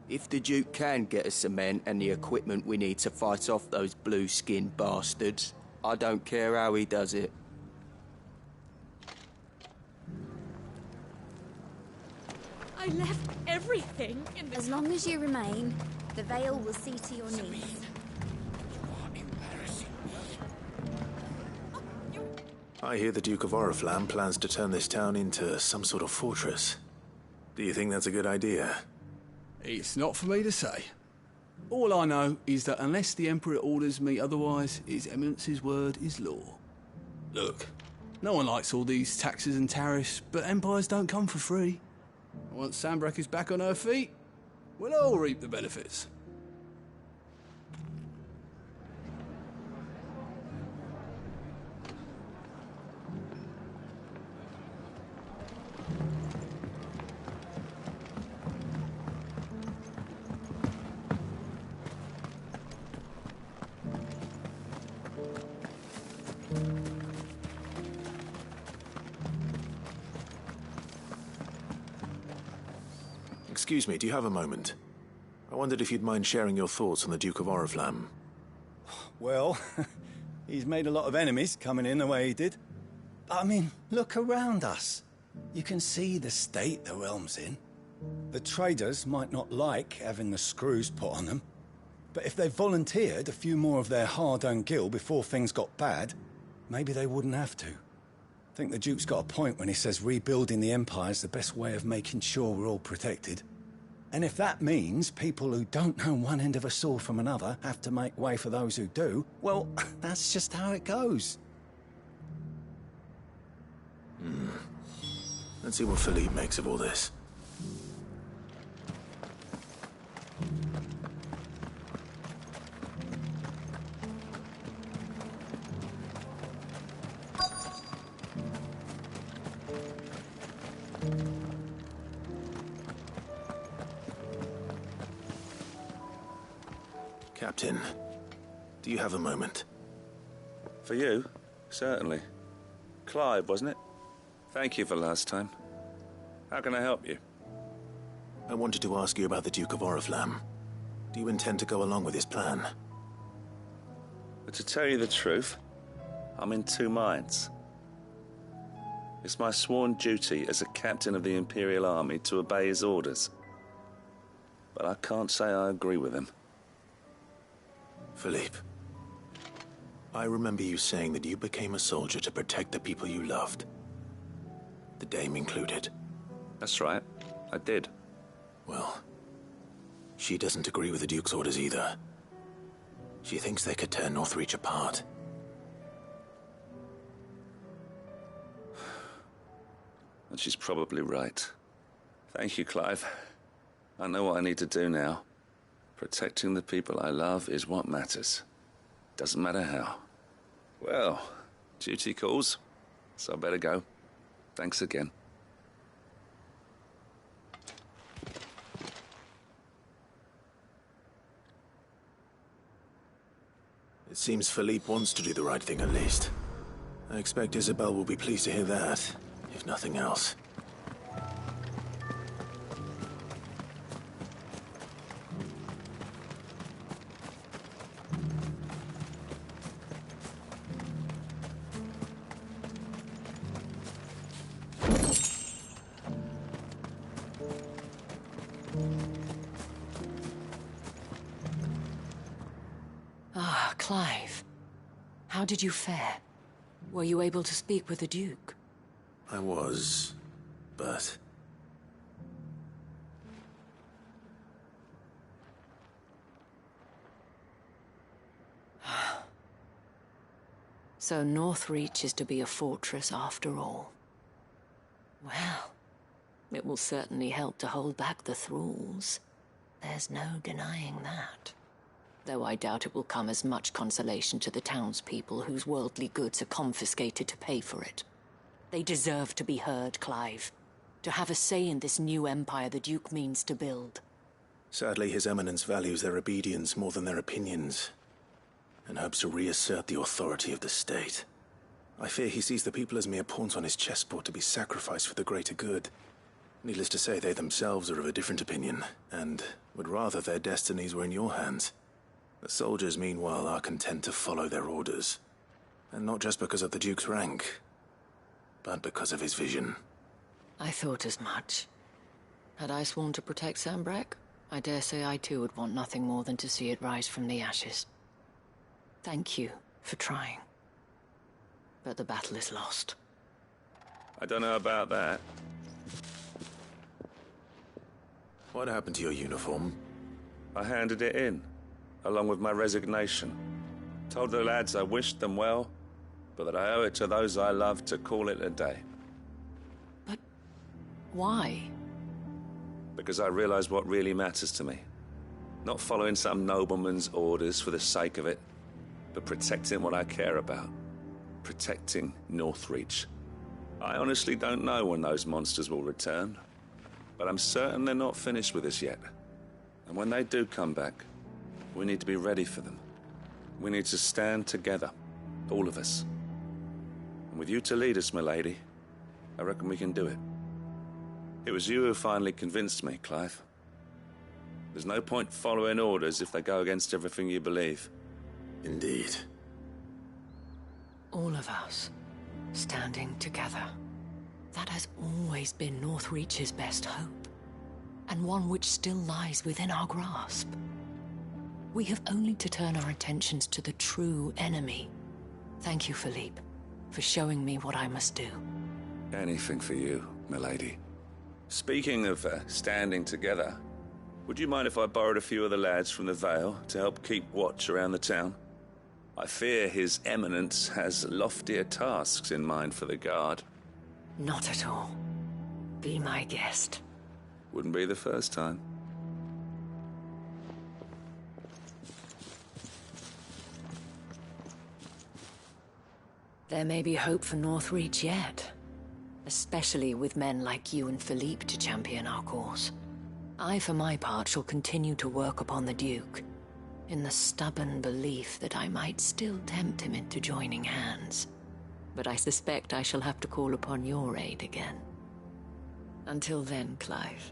If the Duke can get us cement and the equipment we need to fight off those blue-skinned bastards, I don't care how he does it. I left everything in the... As long as you remain, the Veil will see to your needs. I hear the Duke of Oriflamme plans to turn this town into some sort of fortress. Do you think that's a good idea? It's not for me to say. All I know is that unless the Emperor orders me otherwise, His Eminence's word is law. Look, no one likes all these taxes and tariffs, but empires don't come for free. And once Sanbreque is back on her feet, we'll all reap the benefits. Excuse me, do you have a moment? I wondered if you'd mind sharing your thoughts on the Duke of Oriflamme. Well, he's made a lot of enemies coming in the way he did. But I mean, look around us. You can see the state the realm's in. The traders might not like having the screws put on them, but if they volunteered a few more of their hard-earned gil before things got bad, maybe they wouldn't have to. I think the Duke's got a point when he says rebuilding the Empire's the best way of making sure we're all protected. And if that means people who don't know one end of a sword from another have to make way for those who do, well, that's just how it goes. Let's see what Philippe makes of all this. Captain, do you have a moment? For you? Certainly. Clive, wasn't it? Thank you for last time. How can I help you? I wanted to ask you about the Duke of Oriflamme. Do you intend to go along with his plan? But to tell you the truth, I'm in two minds. It's my sworn duty as a captain of the Imperial Army to obey his orders. But I can't say I agree with him. Philippe, I remember you saying that you became a soldier to protect the people you loved. The Dame included. That's right, I did. Well, she doesn't agree with the Duke's orders either. She thinks they could tear Northreach apart. And she's probably right. Thank you, Clive. I know what I need to do now. Protecting the people I love is what matters. Doesn't matter how. Well, duty calls, so I better go. Thanks again. It seems Philippe wants to do the right thing at least. I expect Isabel will be pleased to hear that, if nothing else. Ah, Clive. How did you fare? Were you able to speak with the Duke? I was, but... So Northreach is to be a fortress after all. Well, it will certainly help to hold back the thralls. There's no denying that. Though I doubt it will come as much consolation to the townspeople whose worldly goods are confiscated to pay for it. They deserve to be heard, Clive. To have a say in this new empire the Duke means to build. Sadly, His Eminence values their obedience more than their opinions, and hopes to reassert the authority of the state. I fear he sees the people as mere pawns on his chessboard to be sacrificed for the greater good. Needless to say, they themselves are of a different opinion, and would rather their destinies were in your hands. The soldiers, meanwhile, are content to follow their orders. And not just because of the Duke's rank, but because of his vision. I thought as much. Had I sworn to protect Sanbreque, I dare say I too would want nothing more than to see it rise from the ashes. Thank you for trying. But the battle is lost. I don't know about that. What happened to your uniform? I handed it in, along with my resignation. Told the lads I wished them well, but that I owe it to those I love to call it a day. But why? Because I realize what really matters to me. Not following some nobleman's orders for the sake of it, but protecting what I care about. Protecting Northreach. I honestly don't know when those monsters will return, but I'm certain they're not finished with us yet. And when they do come back, we need to be ready for them. We need to stand together, all of us. And with you to lead us, milady, I reckon we can do it. It was you who finally convinced me, Clive. There's no point following orders if they go against everything you believe. Indeed. All of us, standing together. That has always been Northreach's best hope, and one which still lies within our grasp. We have only to turn our attentions to the true enemy. Thank you, Philippe, for showing me what I must do. Anything for you, milady. Speaking of standing together, would you mind if I borrowed a few of the lads from the Vale to help keep watch around the town? I fear His Eminence has loftier tasks in mind for the guard. Not at all. Be my guest. Wouldn't be the first time. There may be hope for Northreach yet. Especially with men like you and Philippe to champion our cause. I, for my part, shall continue to work upon the Duke, in the stubborn belief that I might still tempt him into joining hands. But I suspect I shall have to call upon your aid again. Until then, Clive.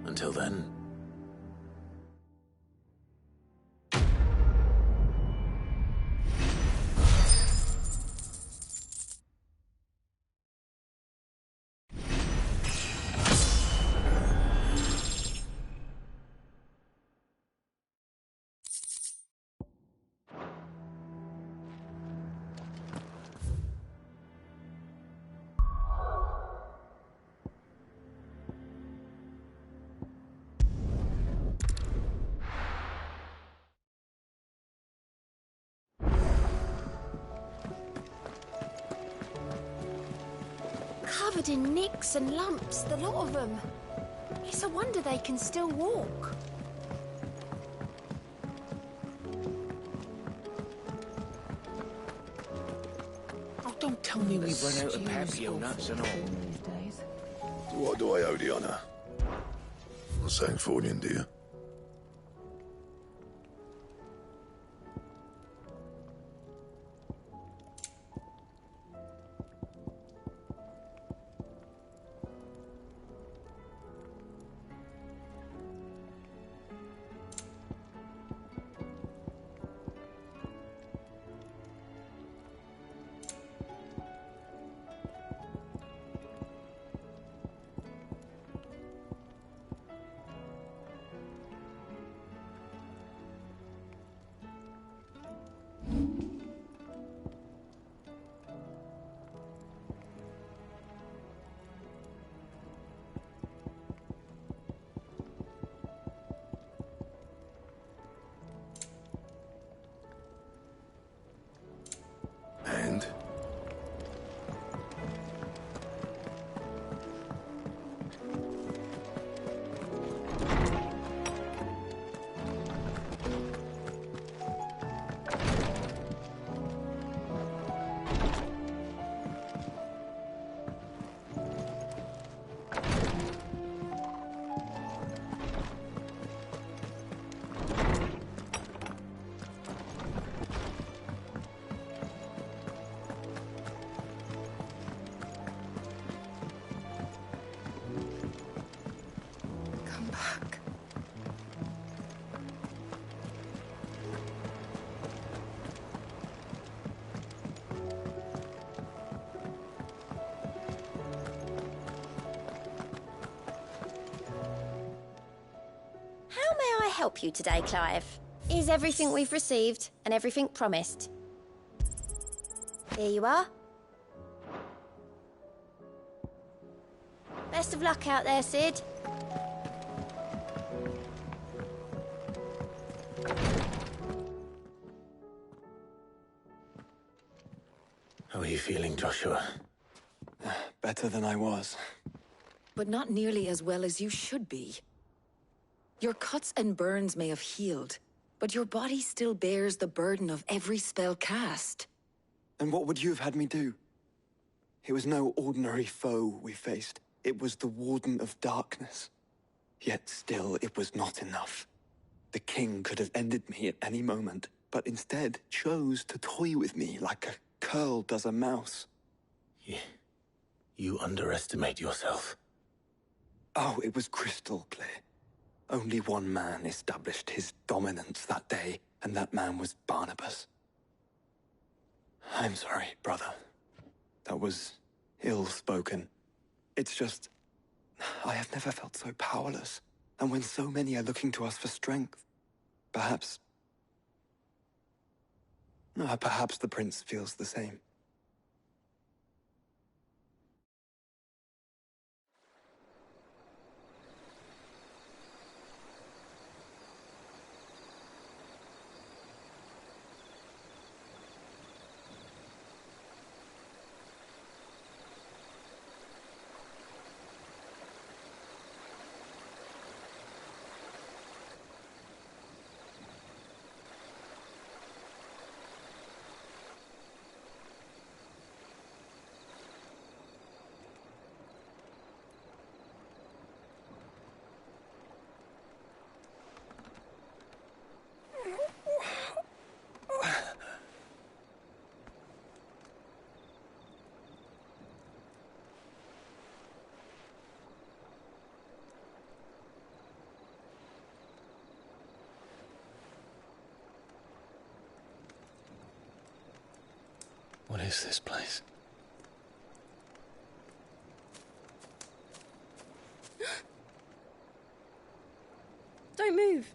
Until then... covered in nicks and lumps, the lot of them. It's a wonder they can still walk. Oh, don't tell me we've run out of papio nuts and all. What do I owe the honor? Not saying Fordian, do you? And? How may I help you today, Clive? Is everything we've received and everything promised? Here you are. Best of luck out there, Cid. How are you feeling, Joshua? Better than I was. But not nearly as well as you should be. Your cuts and burns may have healed, but your body still bears the burden of every spell cast. And what would you have had me do? It was no ordinary foe we faced. It was the Warden of Darkness. Yet still, it was not enough. The king could have ended me at any moment, but instead chose to toy with me like a curl does a mouse. You underestimate yourself. Oh, it was crystal clear. Only one man established his dominance that day, and that man was Barnabas. I'm sorry, brother. That was ill-spoken. It's just, I have never felt so powerless, and when so many are looking to us for strength, perhaps the prince feels the same. What is this place? Don't move.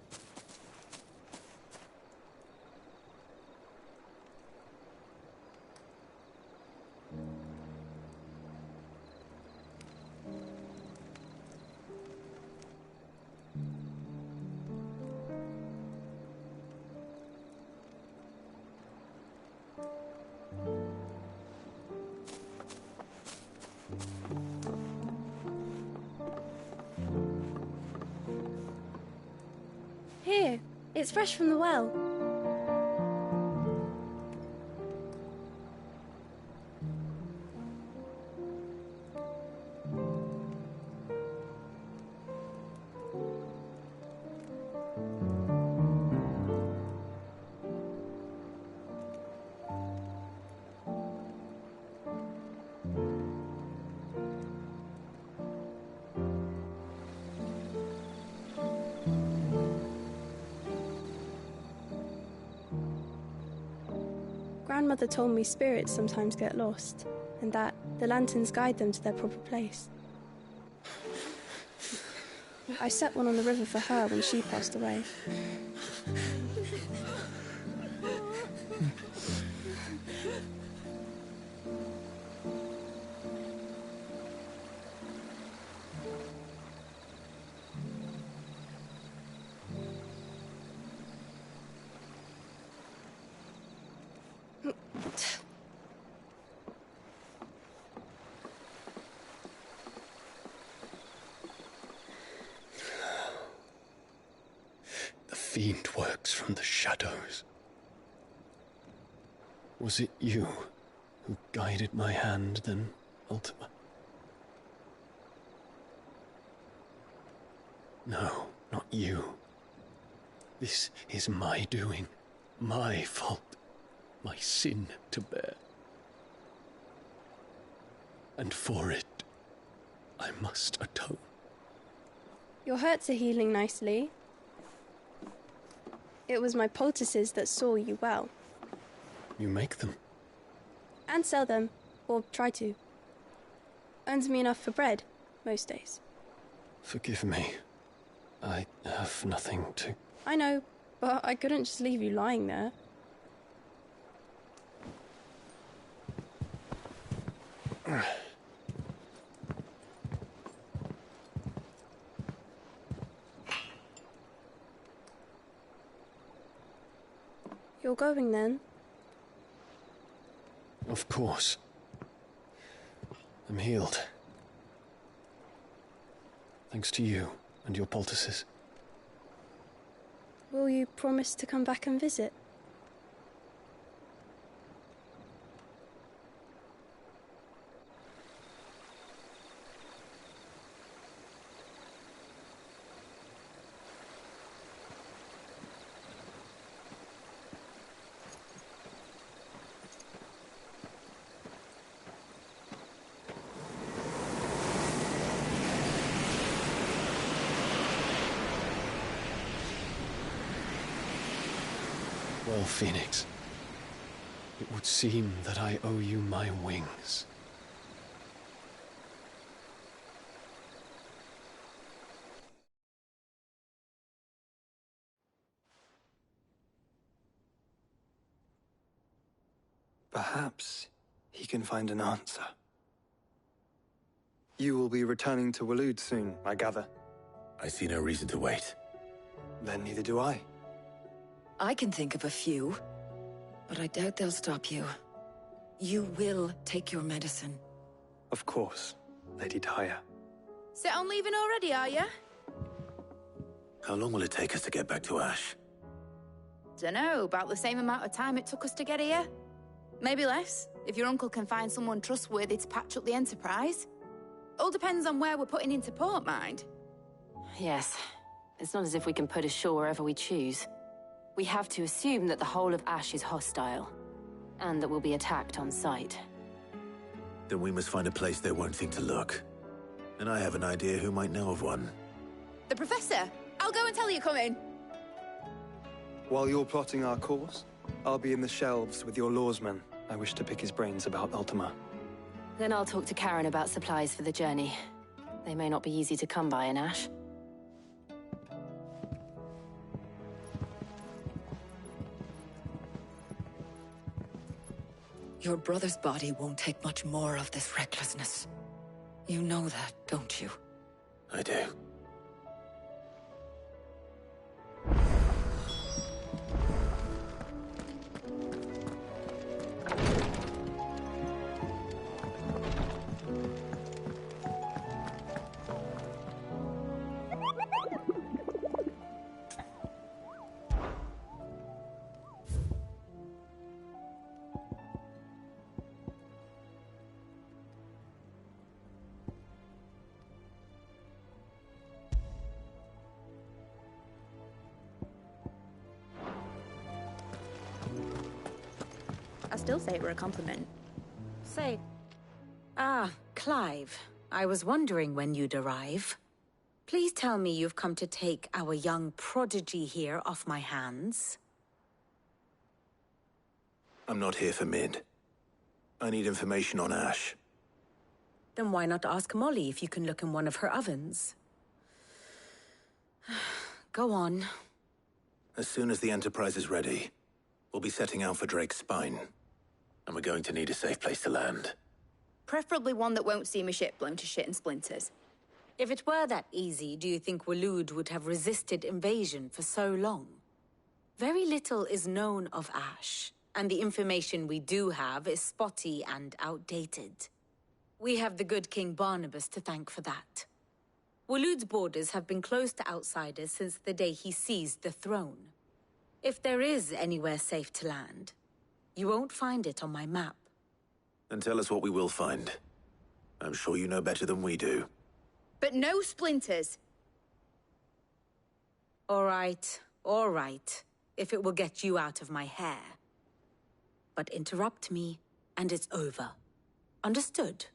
Here, it's fresh from the well. Grandmother told me spirits sometimes get lost, and that the lanterns guide them to their proper place. I set one on the river for her when she passed away. The fiend works from the shadows. Was it you who guided my hand then, Ultima? No, not you. This is my doing, my fault, my sin to bear. And for it, I must atone. Your hurts are healing nicely. It was my poultices that saw you well. You make them? And sell them, or try to. Earns me enough for bread, most days. Forgive me. I have nothing to... I know, but I couldn't just leave you lying there. You're going then? Of course. I'm healed. Thanks to you and your poultices. Will you promise to come back and visit? Well, Phoenix, it would seem that I owe you my wings. Perhaps he can find an answer. You will be returning to Waloed soon, I gather. I see no reason to wait. Then neither do I. I can think of a few, but I doubt they'll stop you. You will take your medicine. Of course, Lady Daya. Set on leaving already, are you? How long will it take us to get back to Ash? Dunno, about the same amount of time it took us to get here. Maybe less, if your uncle can find someone trustworthy to patch up the Enterprise. All depends on where we're putting into port, mind. Yes. It's not as if we can put ashore wherever we choose. We have to assume that the whole of Ash is hostile, and that we'll be attacked on sight. Then we must find a place they won't think to look. And I have an idea who might know of one. The Professor! I'll go and tell you come in. While you're plotting our course, I'll be in the shelves with your lawsman. I wish to pick his brains about Ultima. Then I'll talk to Karen about supplies for the journey. They may not be easy to come by in Ash. Your brother's body won't take much more of this recklessness. You know that, don't you? I do. still say it were a compliment. Say. Ah, Clive. I was wondering when you'd arrive. Please tell me you've come to take our young prodigy here off my hands. I'm not here for Mid. I need information on Ash. Then why not ask Molly if you can look in one of her ovens? Go on. As soon as the Enterprise is ready, we'll be setting out for Drake's Spine. And we're going to need a safe place to land. Preferably one that won't see my ship blown to shit and splinters. If it were that easy, do you think Waloed would have resisted invasion for so long? Very little is known of Ash, and the information we do have is spotty and outdated. We have the good King Barnabas to thank for that. Waloed's borders have been closed to outsiders since the day he seized the throne. If there is anywhere safe to land, you won't find it on my map. Then tell us what we will find. I'm sure you know better than we do. But no splinters. All right. If it will get you out of my hair. But interrupt me, and it's over. Understood?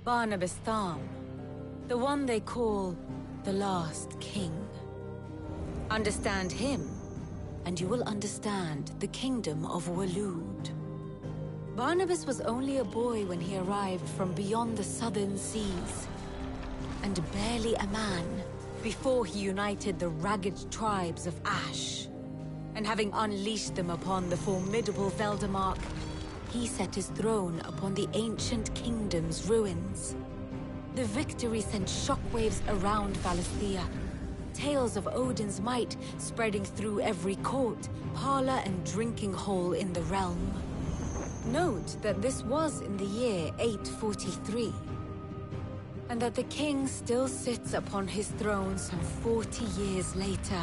Barnabas Tharm. The one they call the Last King. Understand him, and you will understand the kingdom of Waloed. Barnabas was only a boy when he arrived from beyond the southern seas, and barely a man before he united the ragged tribes of Ash. And having unleashed them upon the formidable Veldamark, he set his throne upon the ancient kingdom's ruins. The victory sent shockwaves around Valisthea, tales of Odin's might spreading through every court, parlor, and drinking hole in the realm. Note that this was in the year 843, and that the king still sits upon his throne some 40 years later,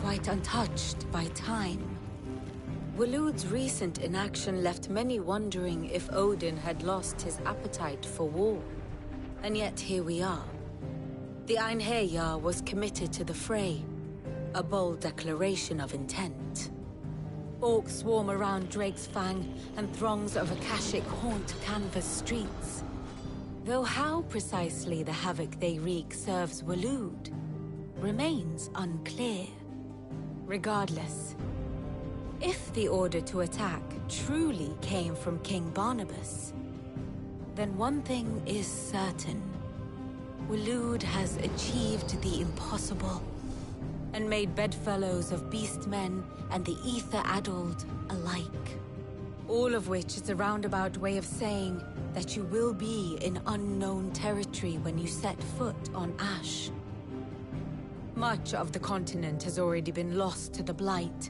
quite untouched by time. Waloed's recent inaction left many wondering if Odin had lost his appetite for war. And yet here we are. The Einherjar was committed to the fray, a bold declaration of intent. Orcs swarm around Drake's Fang, and throngs of Akashic haunt Canvas streets. Though how precisely the havoc they wreak serves Waloed remains unclear. Regardless, if the order to attack truly came from King Barnabas, then one thing is certain. Waloed has achieved the impossible, and made bedfellows of beastmen and the ether-addled alike. All of which is a roundabout way of saying that you will be in unknown territory when you set foot on Ash. Much of the continent has already been lost to the Blight,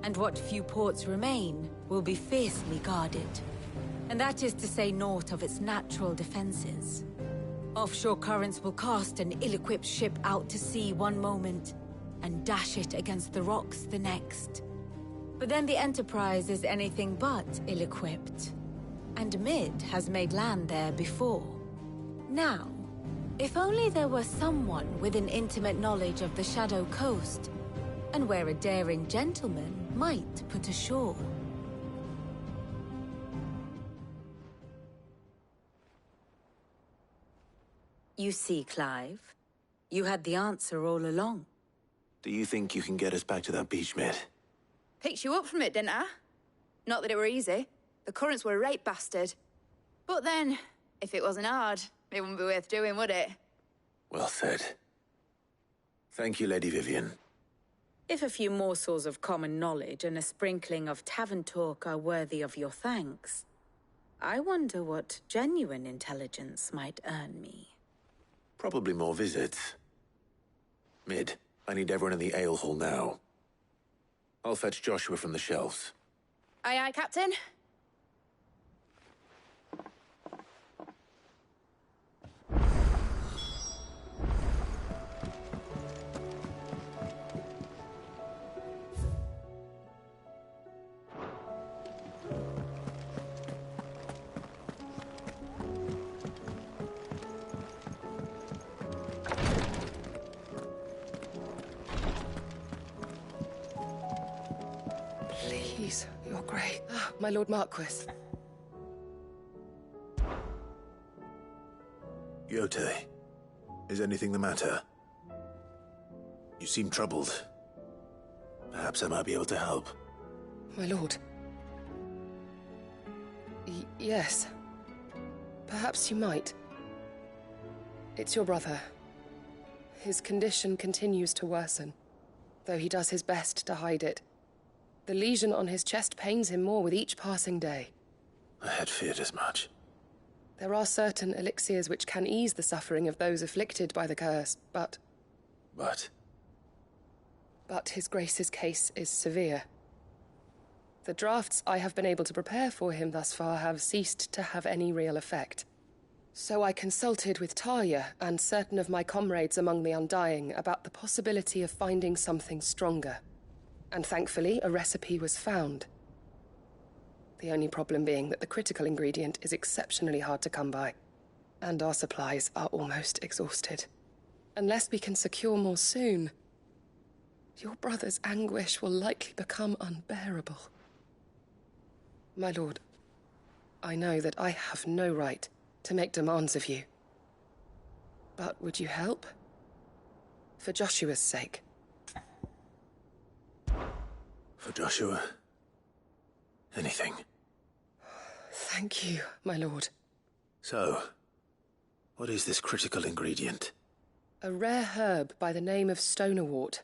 and what few ports remain will be fiercely guarded. And that is to say naught of its natural defenses. Offshore currents will cast an ill-equipped ship out to sea one moment, and dash it against the rocks the next. But then the Enterprise is anything but ill-equipped, and Mid has made land there before. Now, if only there were someone with an intimate knowledge of the Shadow Coast, and where a daring gentleman might put ashore. You see, Clive, you had the answer all along. Do you think you can get us back to that beach, Mid? Picked you up from it, didn't I? Not that it were easy. The currents were a right bastard. But then, if it wasn't hard, it wouldn't be worth doing, would it? Well said. Thank you, Lady Vivian. If a few morsels of common knowledge and a sprinkling of tavern talk are worthy of your thanks, I wonder what genuine intelligence might earn me. Probably more visits. Mid, I need everyone in the ale hall now. I'll fetch Joshua from the shelves. Aye, aye, Captain. Grey. Ah, my Lord Marquis. Yotei, is anything the matter? You seem troubled. Perhaps I might be able to help. My lord. Yes. Perhaps you might. It's your brother. His condition continues to worsen, though he does his best to hide it. The lesion on his chest pains him more with each passing day. I had feared as much. There are certain elixirs which can ease the suffering of those afflicted by the curse, but... But His Grace's case is severe. The drafts I have been able to prepare for him thus far have ceased to have any real effect. So I consulted with Talia and certain of my comrades among the Undying about the possibility of finding something stronger. And thankfully, a recipe was found. The only problem being that the critical ingredient is exceptionally hard to come by, and our supplies are almost exhausted. Unless we can secure more soon, your brother's anguish will likely become unbearable. My lord, I know that I have no right to make demands of you. But would you help? For Joshua's sake. For Joshua? Anything. Thank you, my lord. So, what is this critical ingredient? A rare herb by the name of stonerwort.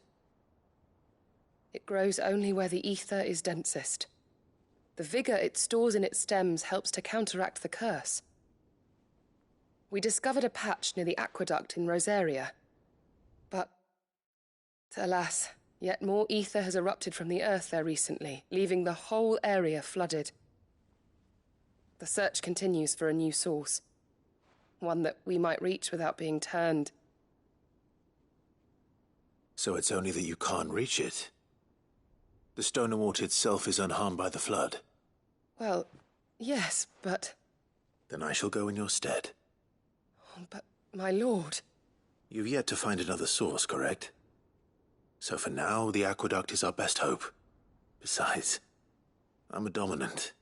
It grows only where the ether is densest. The vigor it stores in its stems helps to counteract the curse. We discovered a patch near the aqueduct in Rosaria. But, alas, yet more ether has erupted from the earth there recently, leaving the whole area flooded. The search continues for a new source. One that we might reach without being turned. So it's only that you can't reach it? The stonerwort itself is unharmed by the flood? Well, yes, but... Then I shall go in your stead. But, my lord... You've yet to find another source, correct? So for now, the aqueduct is our best hope. Besides, I'm a dominant.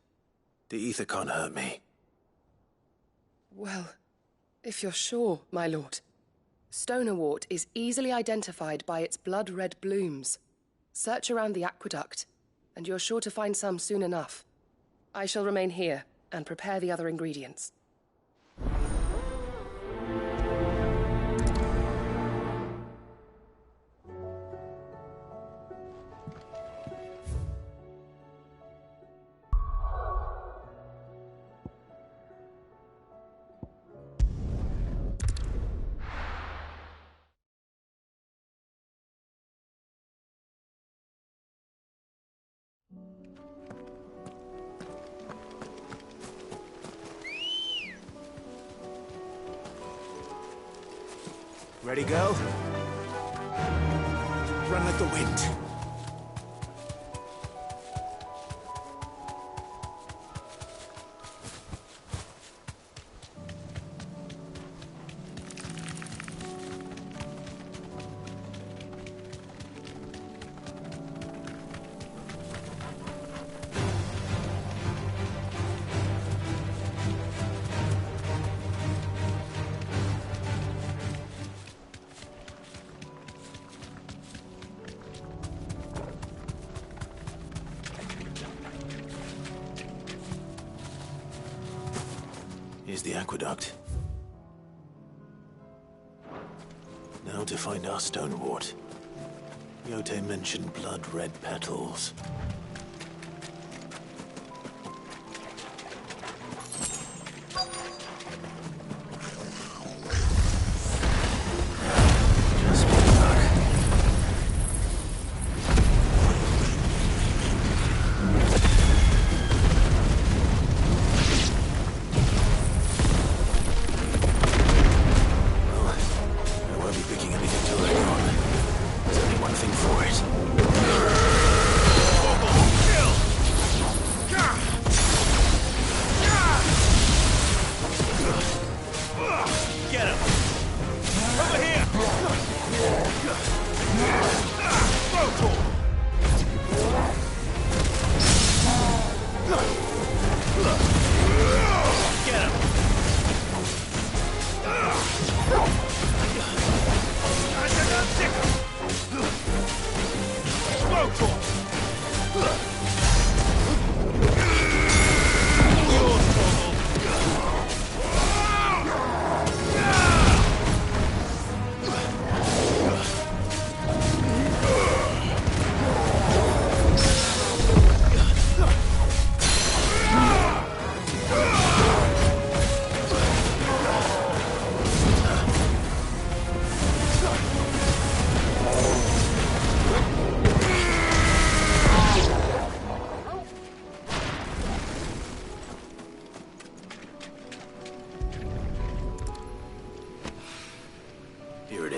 The ether can't hurt me. Well, if you're sure, my lord. Stonerwort is easily identified by its blood-red blooms. Search around the aqueduct, and you're sure to find some soon enough. I shall remain here and prepare the other ingredients. Ready, girl? Run like the wind. Here's the aqueduct. Now to find our stonerwort. Yotei mentioned blood-red petals.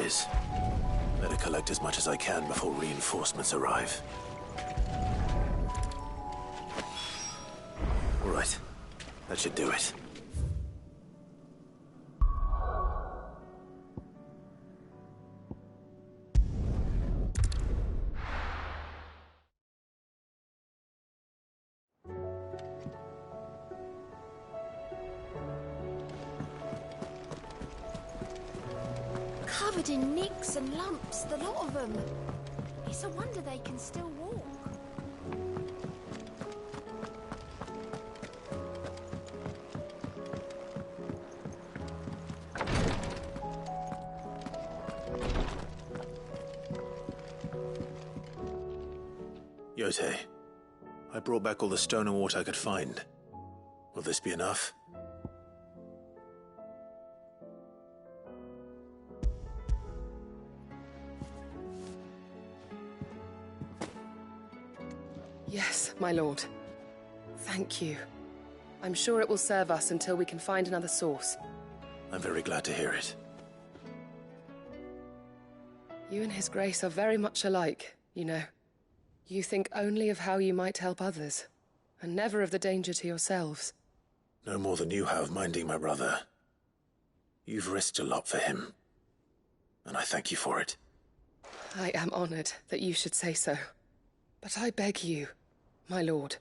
is. Better collect as much as I can before reinforcements arrive. All right. That should do it. Covered in nicks and lumps, the lot of them. It's a wonder they can still walk. Yotei, I brought back all the stone and water I could find. Will this be enough? Yes, my lord. Thank you. I'm sure it will serve us until we can find another source. I'm very glad to hear it. You and His Grace are very much alike, you know. You think only of how you might help others, and never of the danger to yourselves. No more than you have minding my brother. You've risked a lot for him, and I thank you for it. I am honored that you should say so. But I beg you, my lord,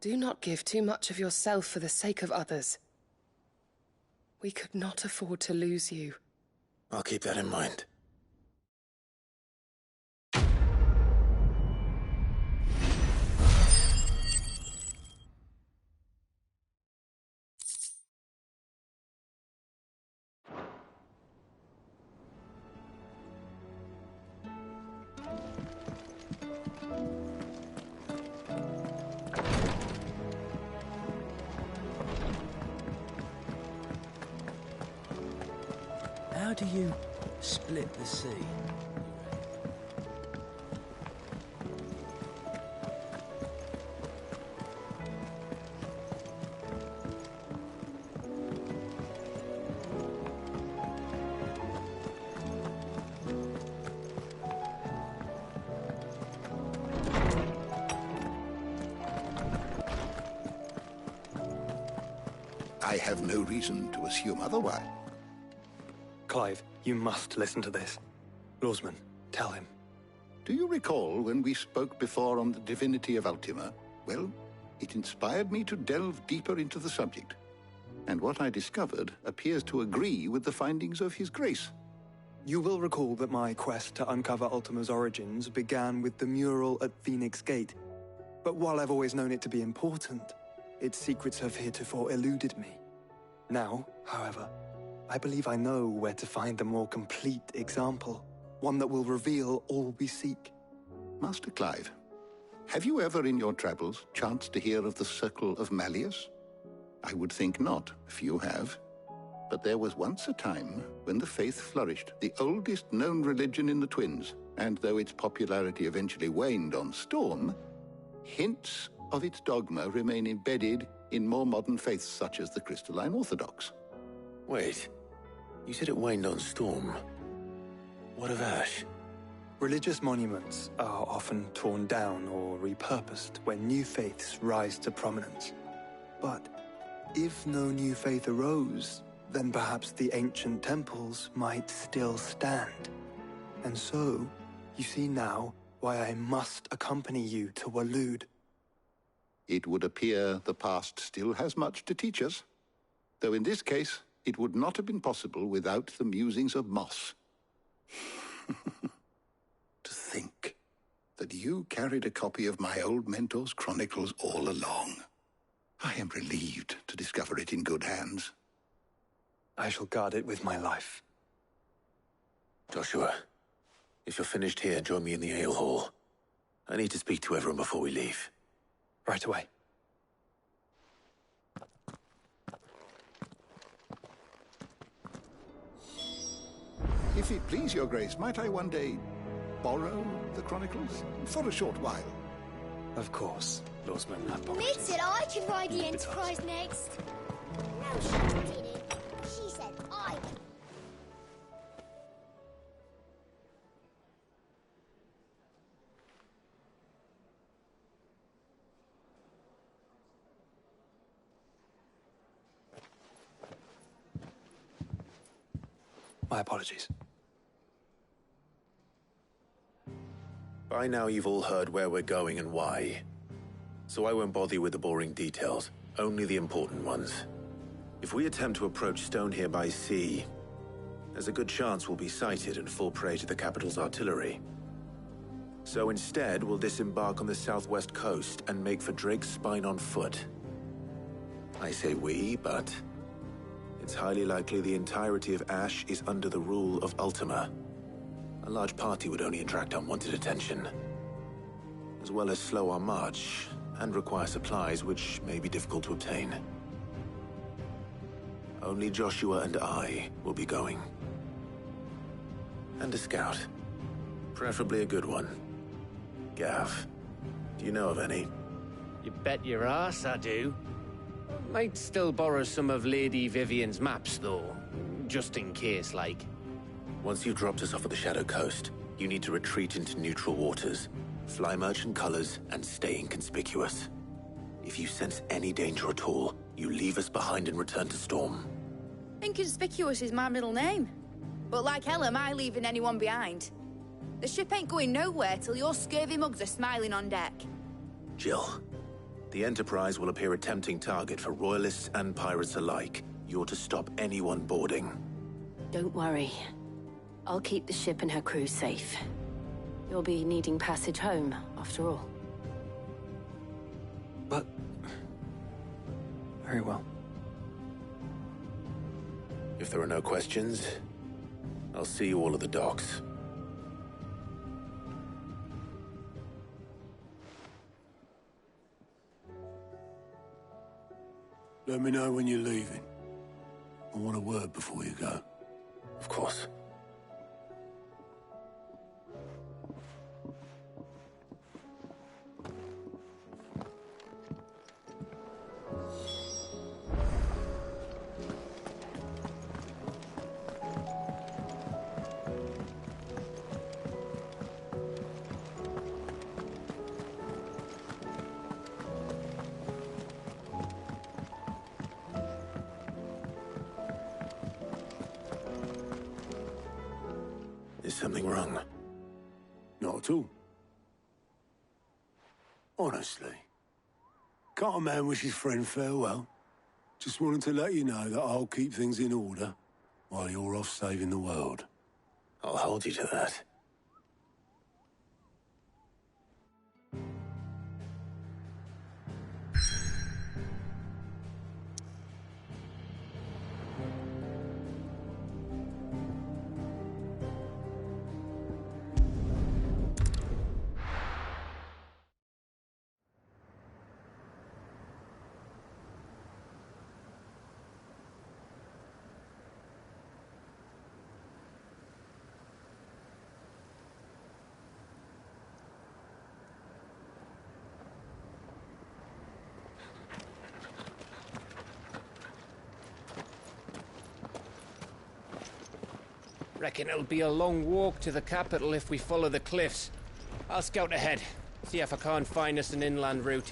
do not give too much of yourself for the sake of others. We could not afford to lose you. I'll keep that in mind. How do you split the sea? I have no reason to assume otherwise. Clive, you must listen to this. Lawsman, tell him. Do you recall when we spoke before on the divinity of Ultima? Well, it inspired me to delve deeper into the subject. And what I discovered appears to agree with the findings of His Grace. You will recall that my quest to uncover Ultima's origins began with the mural at Phoenix Gate. But while I've always known it to be important, its secrets have heretofore eluded me. Now, however, I believe I know where to find the more complete example, one that will reveal all we seek. Master Clive, have you ever in your travels chanced to hear of the Circle of Malleus? I would think not, if you have. But there was once a time when the faith flourished, the oldest known religion in the Twins, and though its popularity eventually waned on Storm, hints of its dogma remain embedded in more modern faiths such as the Crystalline Orthodox. Wait, you said it waned on Storm. What of Ash? Religious monuments are often torn down or repurposed when new faiths rise to prominence. But if no new faith arose, then perhaps the ancient temples might still stand. And so, you see now why I must accompany you to Waloed. It would appear the past still has much to teach us, though in this case, it would not have been possible without the musings of Moss. To think that you carried a copy of my old mentor's chronicles all along. I am relieved to discover it in good hands. I shall guard it with my life. Joshua, if you're finished here, join me in the ale hall. I need to speak to everyone before we leave. Right away. If it please your grace, might I one day borrow the chronicles? For a short while. Of course, Lawsman. Mid said I could ride the Enterprise next. No, she didn't. She said I would. My apologies. By now you've all heard where we're going and why. So I won't bother you with the boring details, only the important ones. If we attempt to approach Stonehere by sea, there's a good chance we'll be sighted and fall prey to the capital's artillery. So instead, we'll disembark on the southwest coast and make for Drake's Spine on foot. I say we, but it's highly likely the entirety of Ash is under the rule of Ultima. A large party would only attract unwanted attention, as well as slow our march and require supplies which may be difficult to obtain. Only Joshua and I will be going. And a scout. Preferably a good one. Gav, do you know of any? You bet your ass I do. Might still borrow some of Lady Vivian's maps, though. Just in case, like. Once you've dropped us off at the Shadow Coast, you need to retreat into neutral waters, fly merchant colors, and stay inconspicuous. If you sense any danger at all, you leave us behind and return to Storm. Inconspicuous is my middle name. But like hell am I leaving anyone behind. The ship ain't going nowhere till your scurvy mugs are smiling on deck. Jill, the Enterprise will appear a tempting target for royalists and pirates alike. You're to stop anyone boarding. Don't worry. I'll keep the ship and her crew safe. You'll be needing passage home, after all. But... very well. If there are no questions, I'll see you all at the docks. Let me know when you're leaving. I want a word before you go. Of course. Is something wrong? Not at all. Honestly. Can't a man wish his friend farewell? Just wanted to let you know that I'll keep things in order while you're off saving the world. I'll hold you to that. Reckon it'll be a long walk to the capital if we follow the cliffs. I'll scout ahead, see if I can't find us an inland route.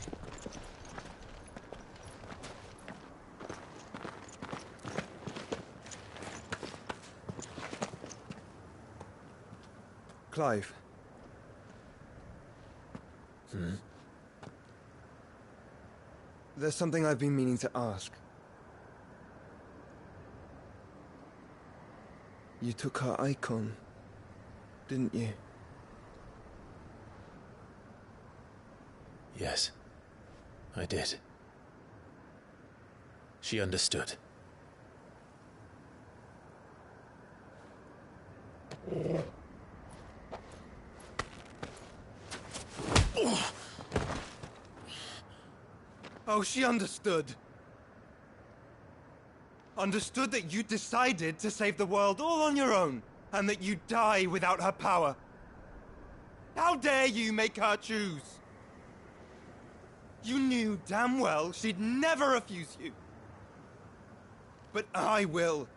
Clive. There's something I've been meaning to ask. You took her icon, didn't you? Yes, I did. She understood. Oh, she understood. Understood that you decided to save the world all on your own, and that you'd die without her power. How dare you make her choose? You knew damn well she'd never refuse you. But I will.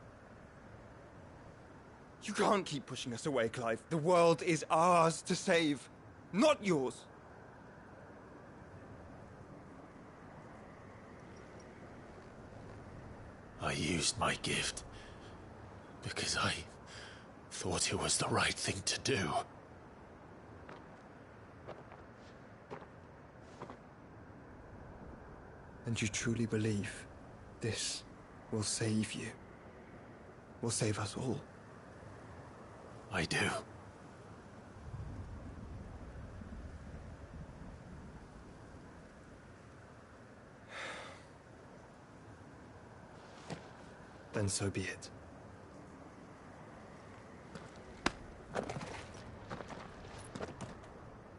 You can't keep pushing us away, Clive. The world is ours to save, not yours. I used my gift because I Thought it was the right thing to do. And you truly believe this will save you? Will save us all? I do. Then so be it.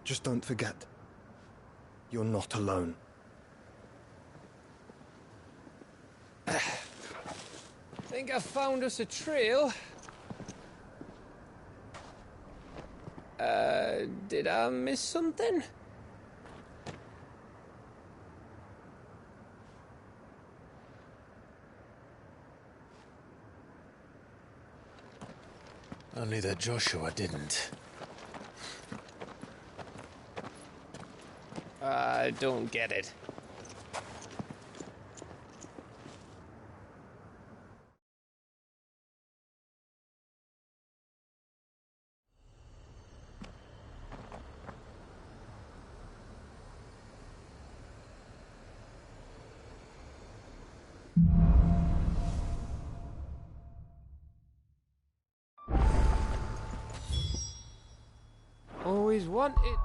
Just don't forget, you're not alone. Think I found us a trail. Did I miss something? Only that Joshua didn't. I don't get it. Always wanted.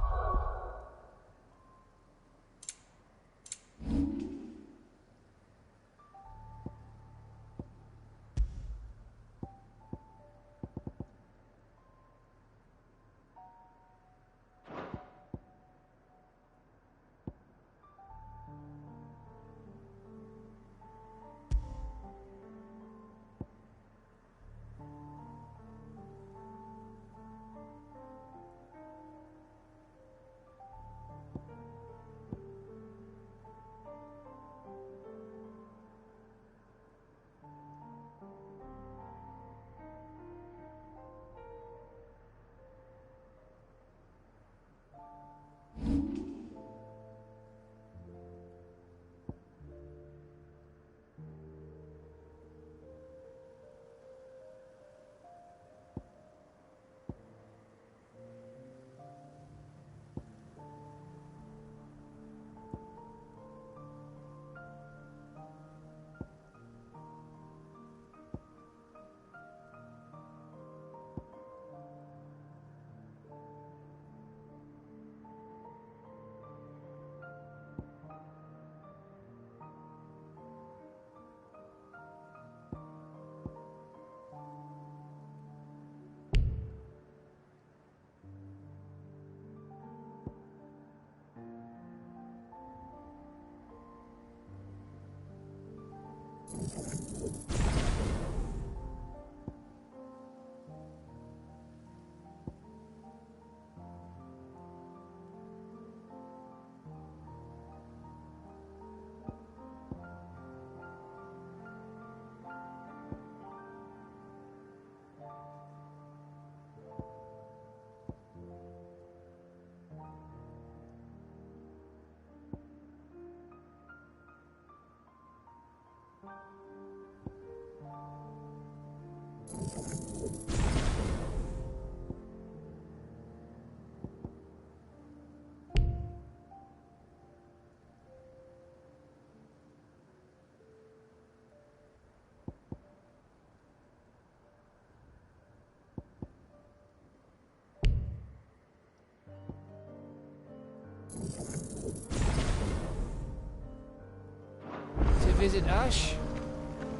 To visit Ash?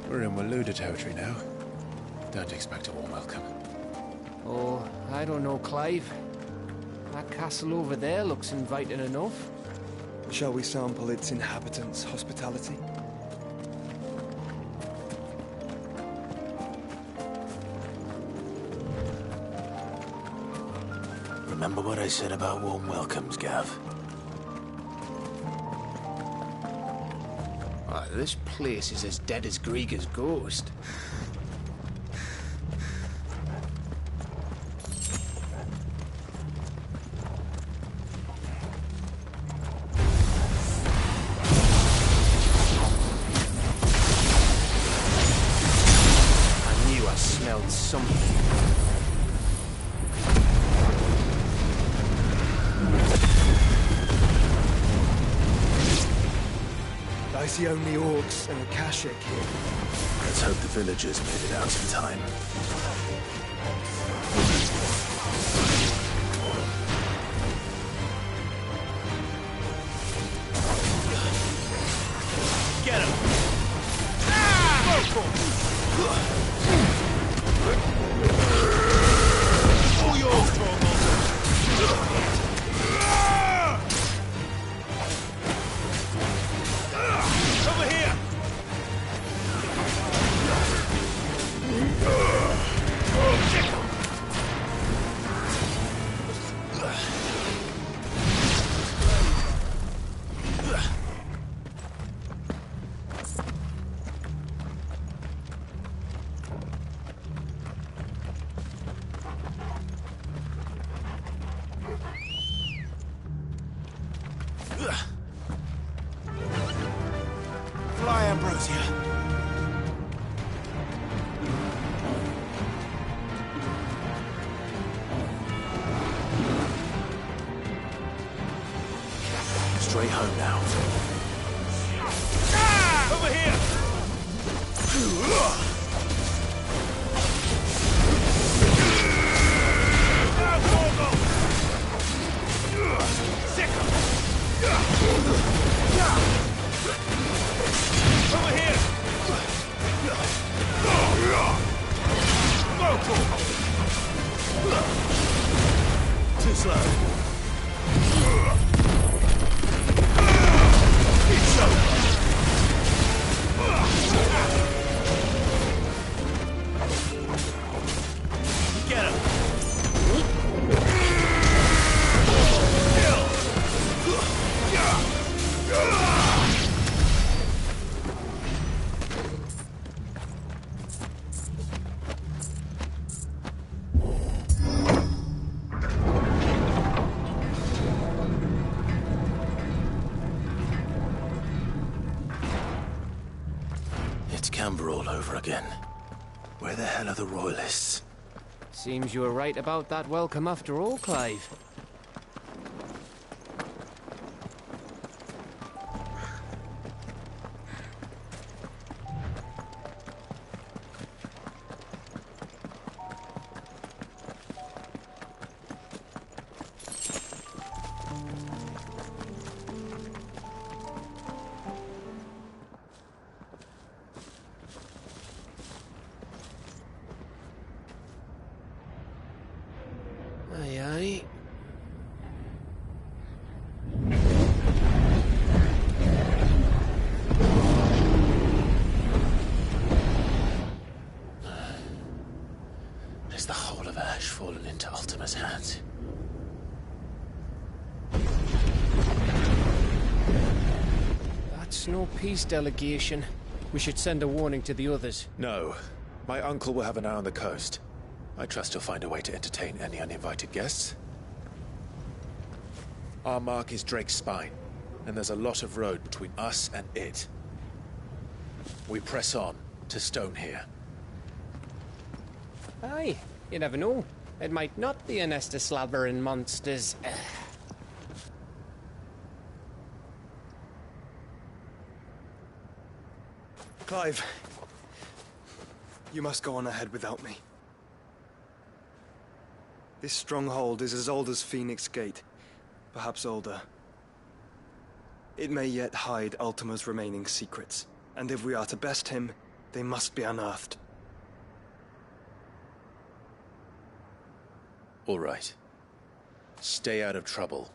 We're in Waluda territory now. Don't expect a warm welcome. Oh, I don't know, Clive. That castle over there looks inviting enough. Shall we sample its inhabitants' hospitality? Remember what I said about warm welcomes, Gav? This place is as dead as Greagor's ghost. I knew I smelled something. see only orcs and Akashic here. Let's hope the villagers made it out in time. Get him! Ah! All yours, Torvald! Over here! Fly, Ambrosia. Straight home now. Ah! Over here! Now, Torgal! Sick 'em! Over here! Go, Torgal! Too slow. It's over! Get him! It's Camber all over again. Where the hell are the royalists? Seems you were right about that welcome after all, Clive. Aye, aye. Is the whole of Ash fallen into Ultima's hands? That's no peace delegation. We should send a warning to the others. No. My uncle will have an eye on the coast. I trust he'll find a way to entertain any uninvited guests. Our mark is Drake's Spine, and there's a lot of road between us and it. We press on to Stone here. Aye, you never know. It might not be a nest of slabbering monsters. Clive, you must go on ahead without me. This stronghold is as old as Phoenix Gate, perhaps older. It may yet hide Ultima's remaining secrets, and if we are to best him, they must be unearthed. All right. Stay out of trouble.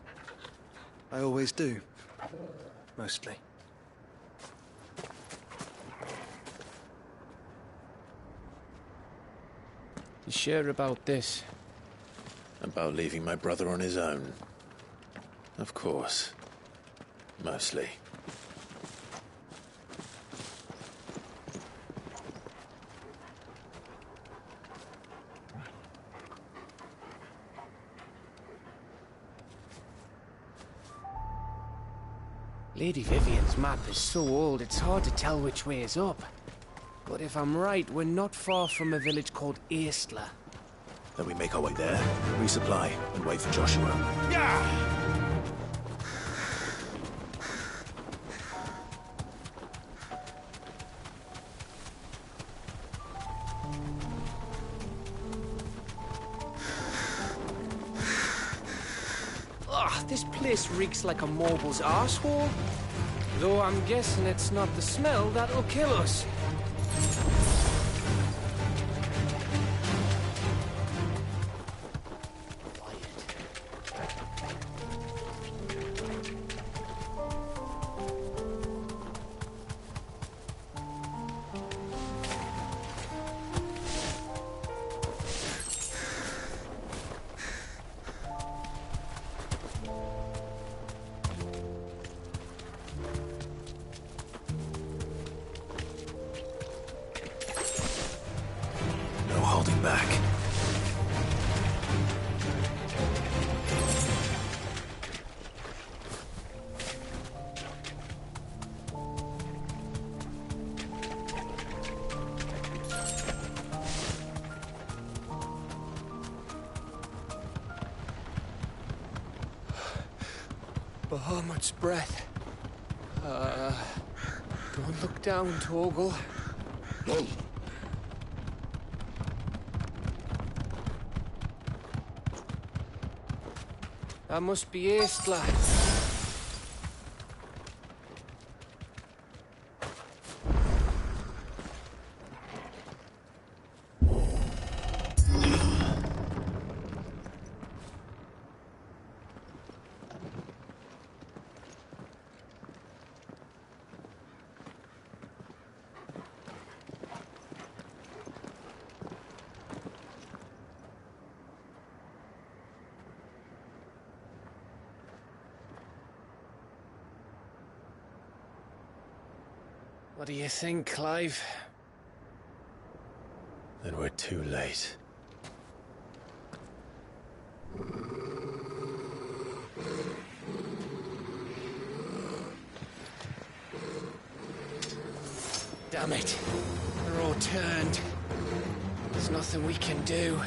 I always do. Mostly. You sure about this? About leaving my brother on his own? Of course. Mostly. Lady Vivian's map is so old it's hard to tell which way is up. But if I'm right, we're not far from a village called Aistla. Then we make our way there, resupply, and wait for Joshua. Yeah! This place reeks like a mobile's arsehole. Though I'm guessing it's not the smell that'll kill us. Back. Bahamut's breath. Don't look down, Torgal. That must be Aistla. What do you think, Clive? Then we're too late. Damn it. They're all turned. There's nothing we can do.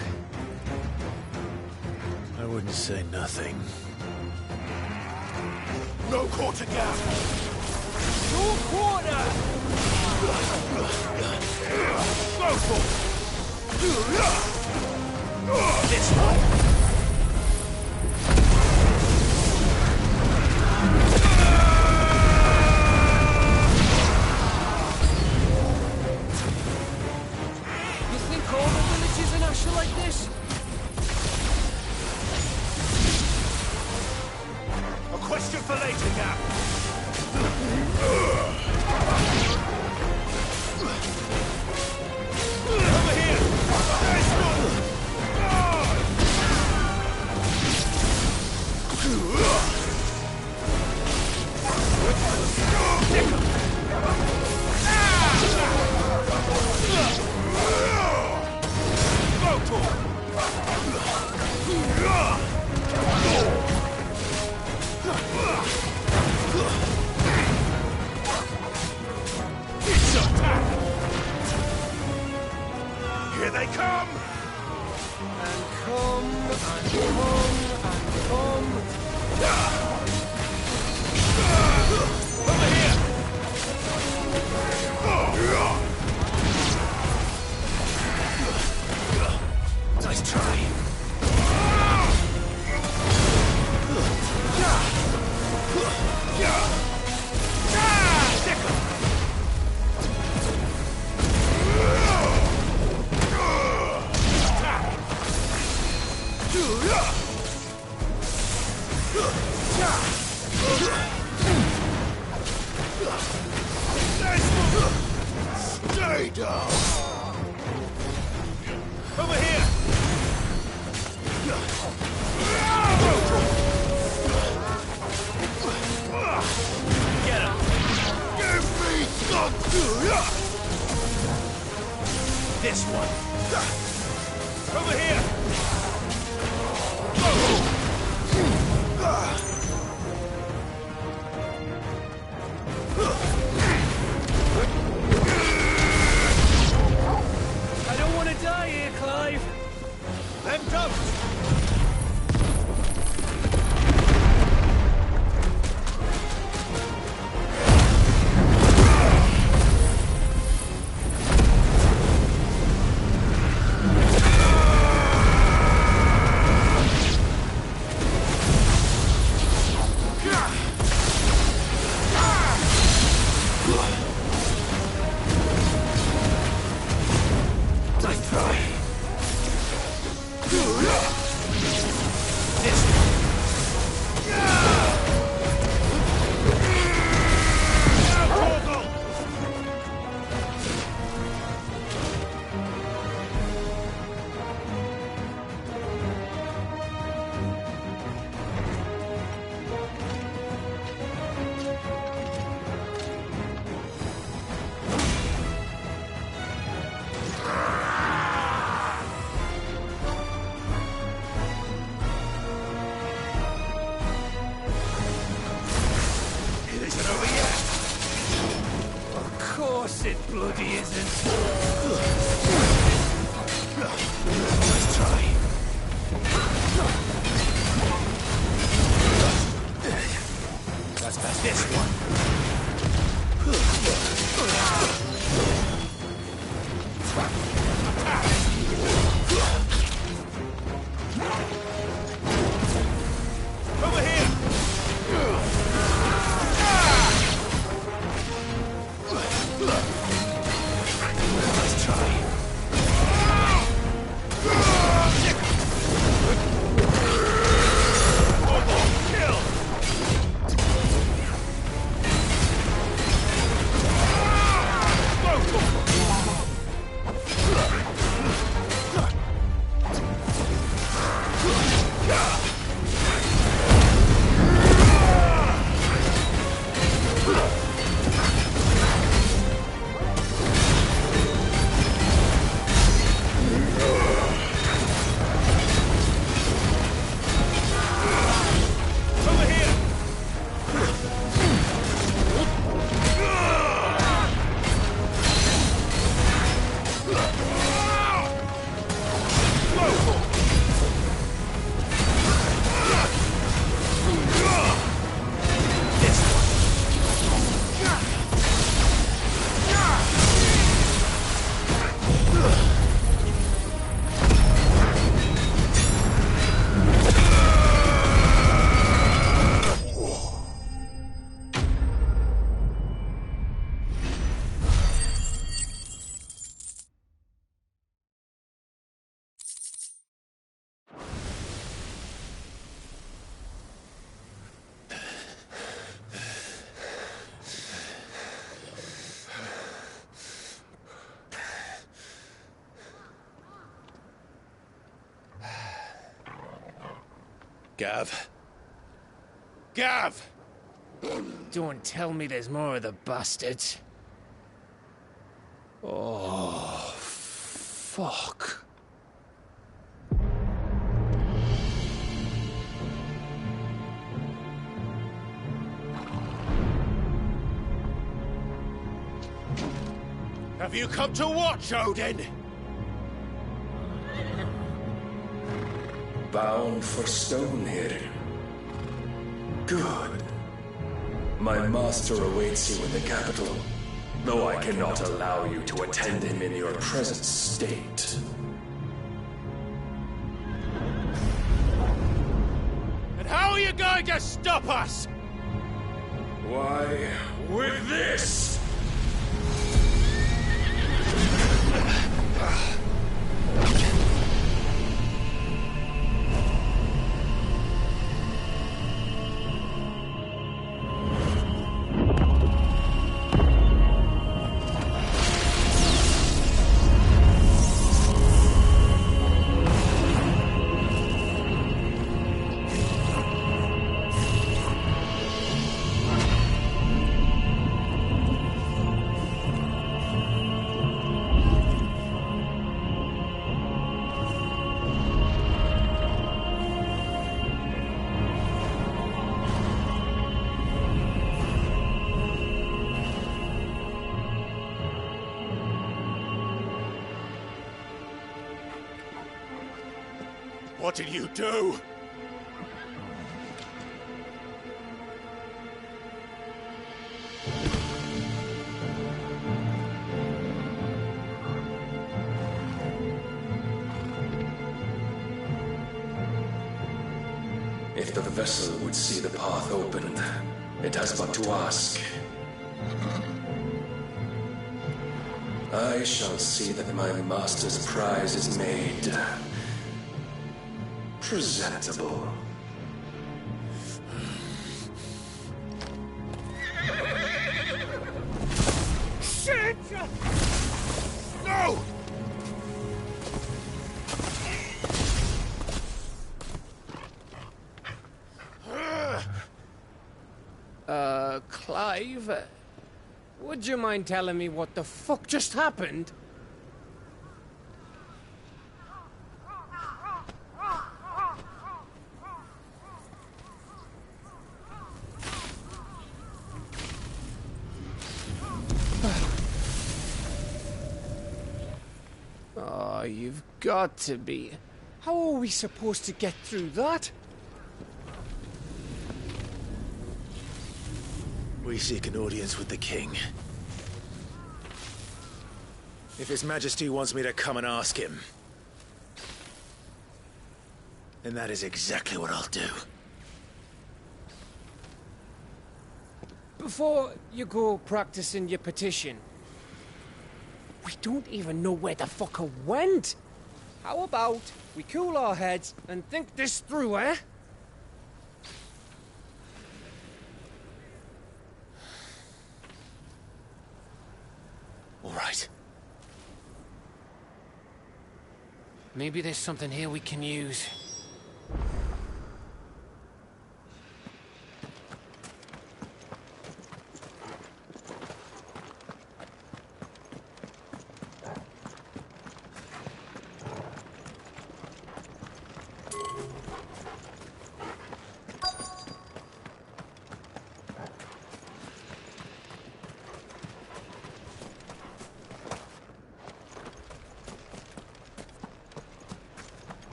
I wouldn't say nothing. No quarter gap! No quarter! Go for it! This one! You think all the villages in Ash are like this? A question for later, Gap! Over here! Nice move! Here they come! And come, and come, and come. Over here! Nice try. Stay down! Over here! Get him! Give me something! This one! Over here! I don't want to die here, Clive. Then don't! he isn't. Let's try. Let's pass this one. Over here! Let's try. Kill! Gav. Gav! Don't tell me there's more of the bastards. Oh, fuck. Have you come to watch, Odin? Bound for Stonehill. Good. My master awaits you in the capital, though I cannot allow you to attend him in your present state. And how are you going to stop us? Why, with this! What did you do? If the vessel would see the path opened, it has but to ask. I shall see that my master's prize is made presentable. Shit! No! Clive, would you mind telling me what the fuck just happened? Oh, you've got to be. How are we supposed to get through that? We seek an audience with the king. If His Majesty wants me to come and ask him, then that is exactly what I'll do. Before you go practicing your petition, we don't even know where the fucker went. How about we cool our heads and think this through, eh? All right. Maybe there's something here we can use.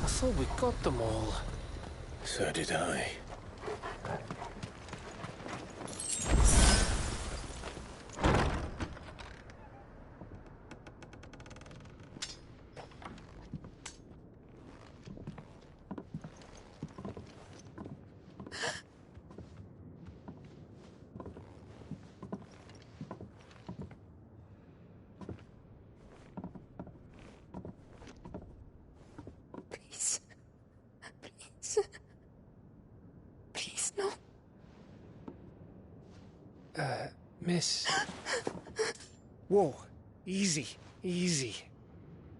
I thought we got them all. So did I. Please, no. Miss. Whoa, easy, easy.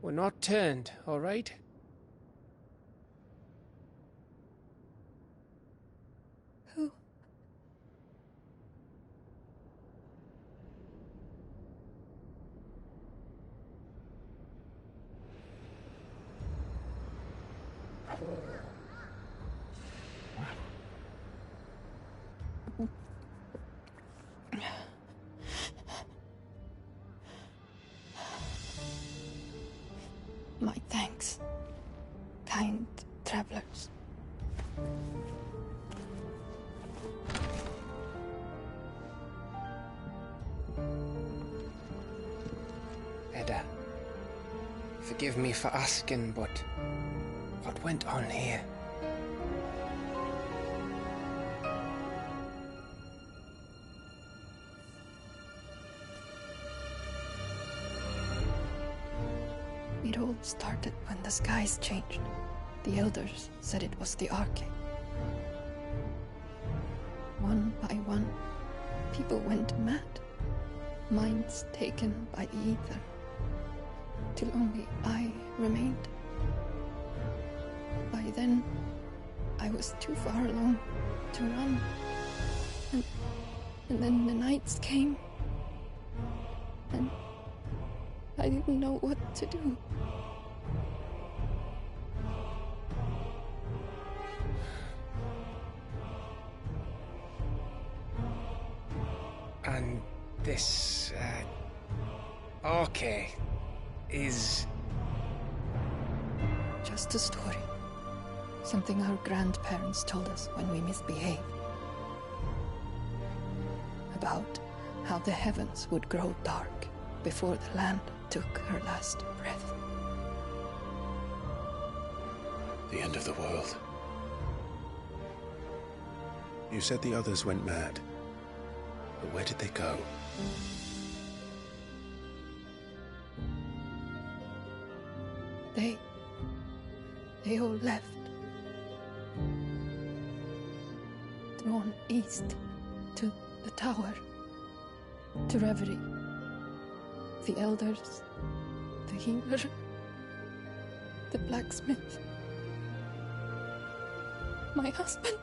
We're not turned, all right? Who? My thanks, kind travelers. Edda, forgive me for asking, but what went on here? It all started when the skies changed. The elders said it was the Arche. One by one, people went mad. Minds taken by the ether. Till only I remained. By then, I was too far along to run. And then the nights came. And I didn't know what to do. And this, Arche is... Just a story. Something our grandparents told us when we misbehaved. About how the heavens would grow dark before the land took her last breath. The end of the world. You said the others went mad. But where did they go? They all left. Drawn east to the tower. To Reverie. The elders. The healer. The blacksmith. My husband.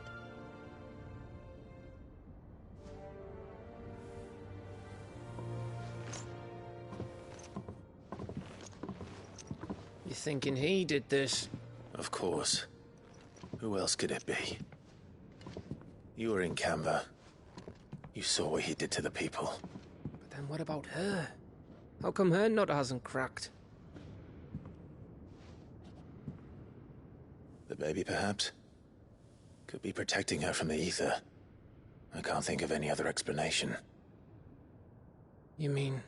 You thinking he did this? Of course. Who else could it be? You were in Canva. You saw what he did to the people. But then what about her? How come her nut hasn't cracked? The baby, perhaps? Could be protecting her from the ether. I can't think of any other explanation. You mean...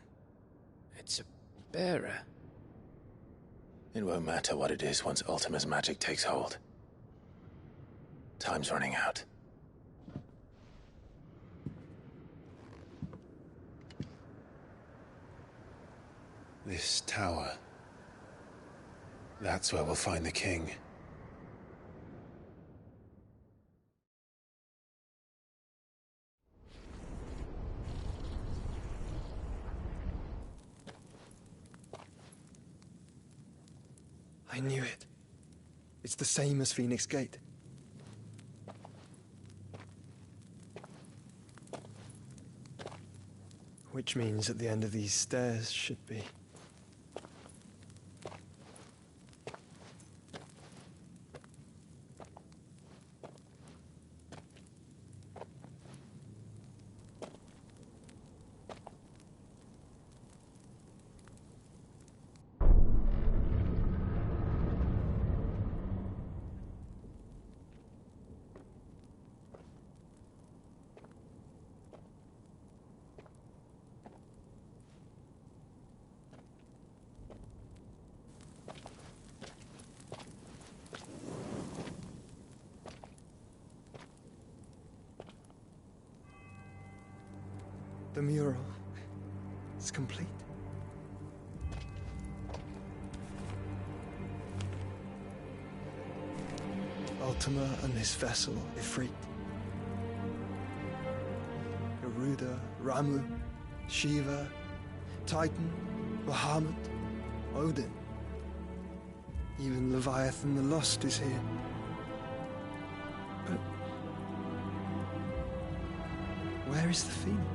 it's a bearer? It won't matter what it is once Ultima's magic takes hold. Time's running out. This tower. That's where we'll find the king. I knew it. It's the same as Phoenix Gate. Which means at the end of these stairs should be... The mural is complete. Ultima and his vessel, Ifrit. Garuda, Ramu, Shiva, Titan, Bahamut, Odin. Even Leviathan the Lost is here. But where is the Phoenix?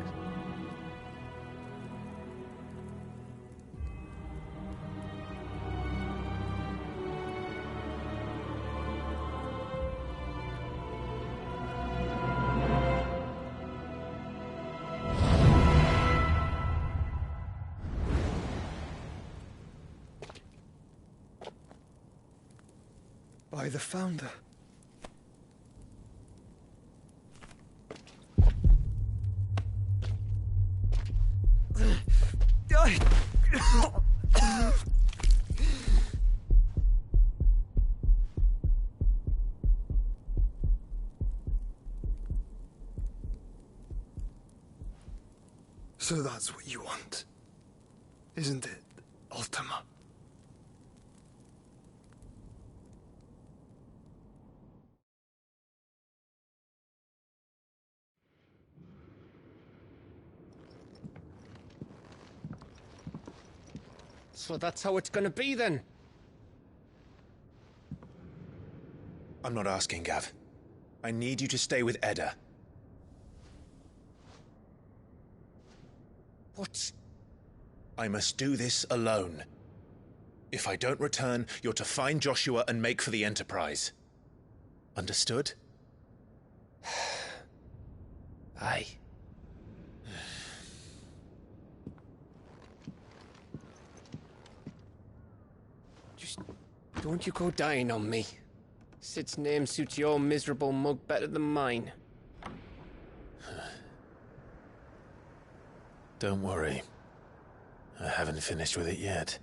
By the Founder. So that's what you want, isn't it, Ultima? So that's how it's gonna be then? I'm not asking, Gav. I need you to stay with Edda. What? I must do this alone. If I don't return, you're to find Joshua and make for the Enterprise. Understood? Aye. Just don't you go dying on me. Sid's name suits your miserable mug better than mine. Don't worry. I haven't finished with it yet.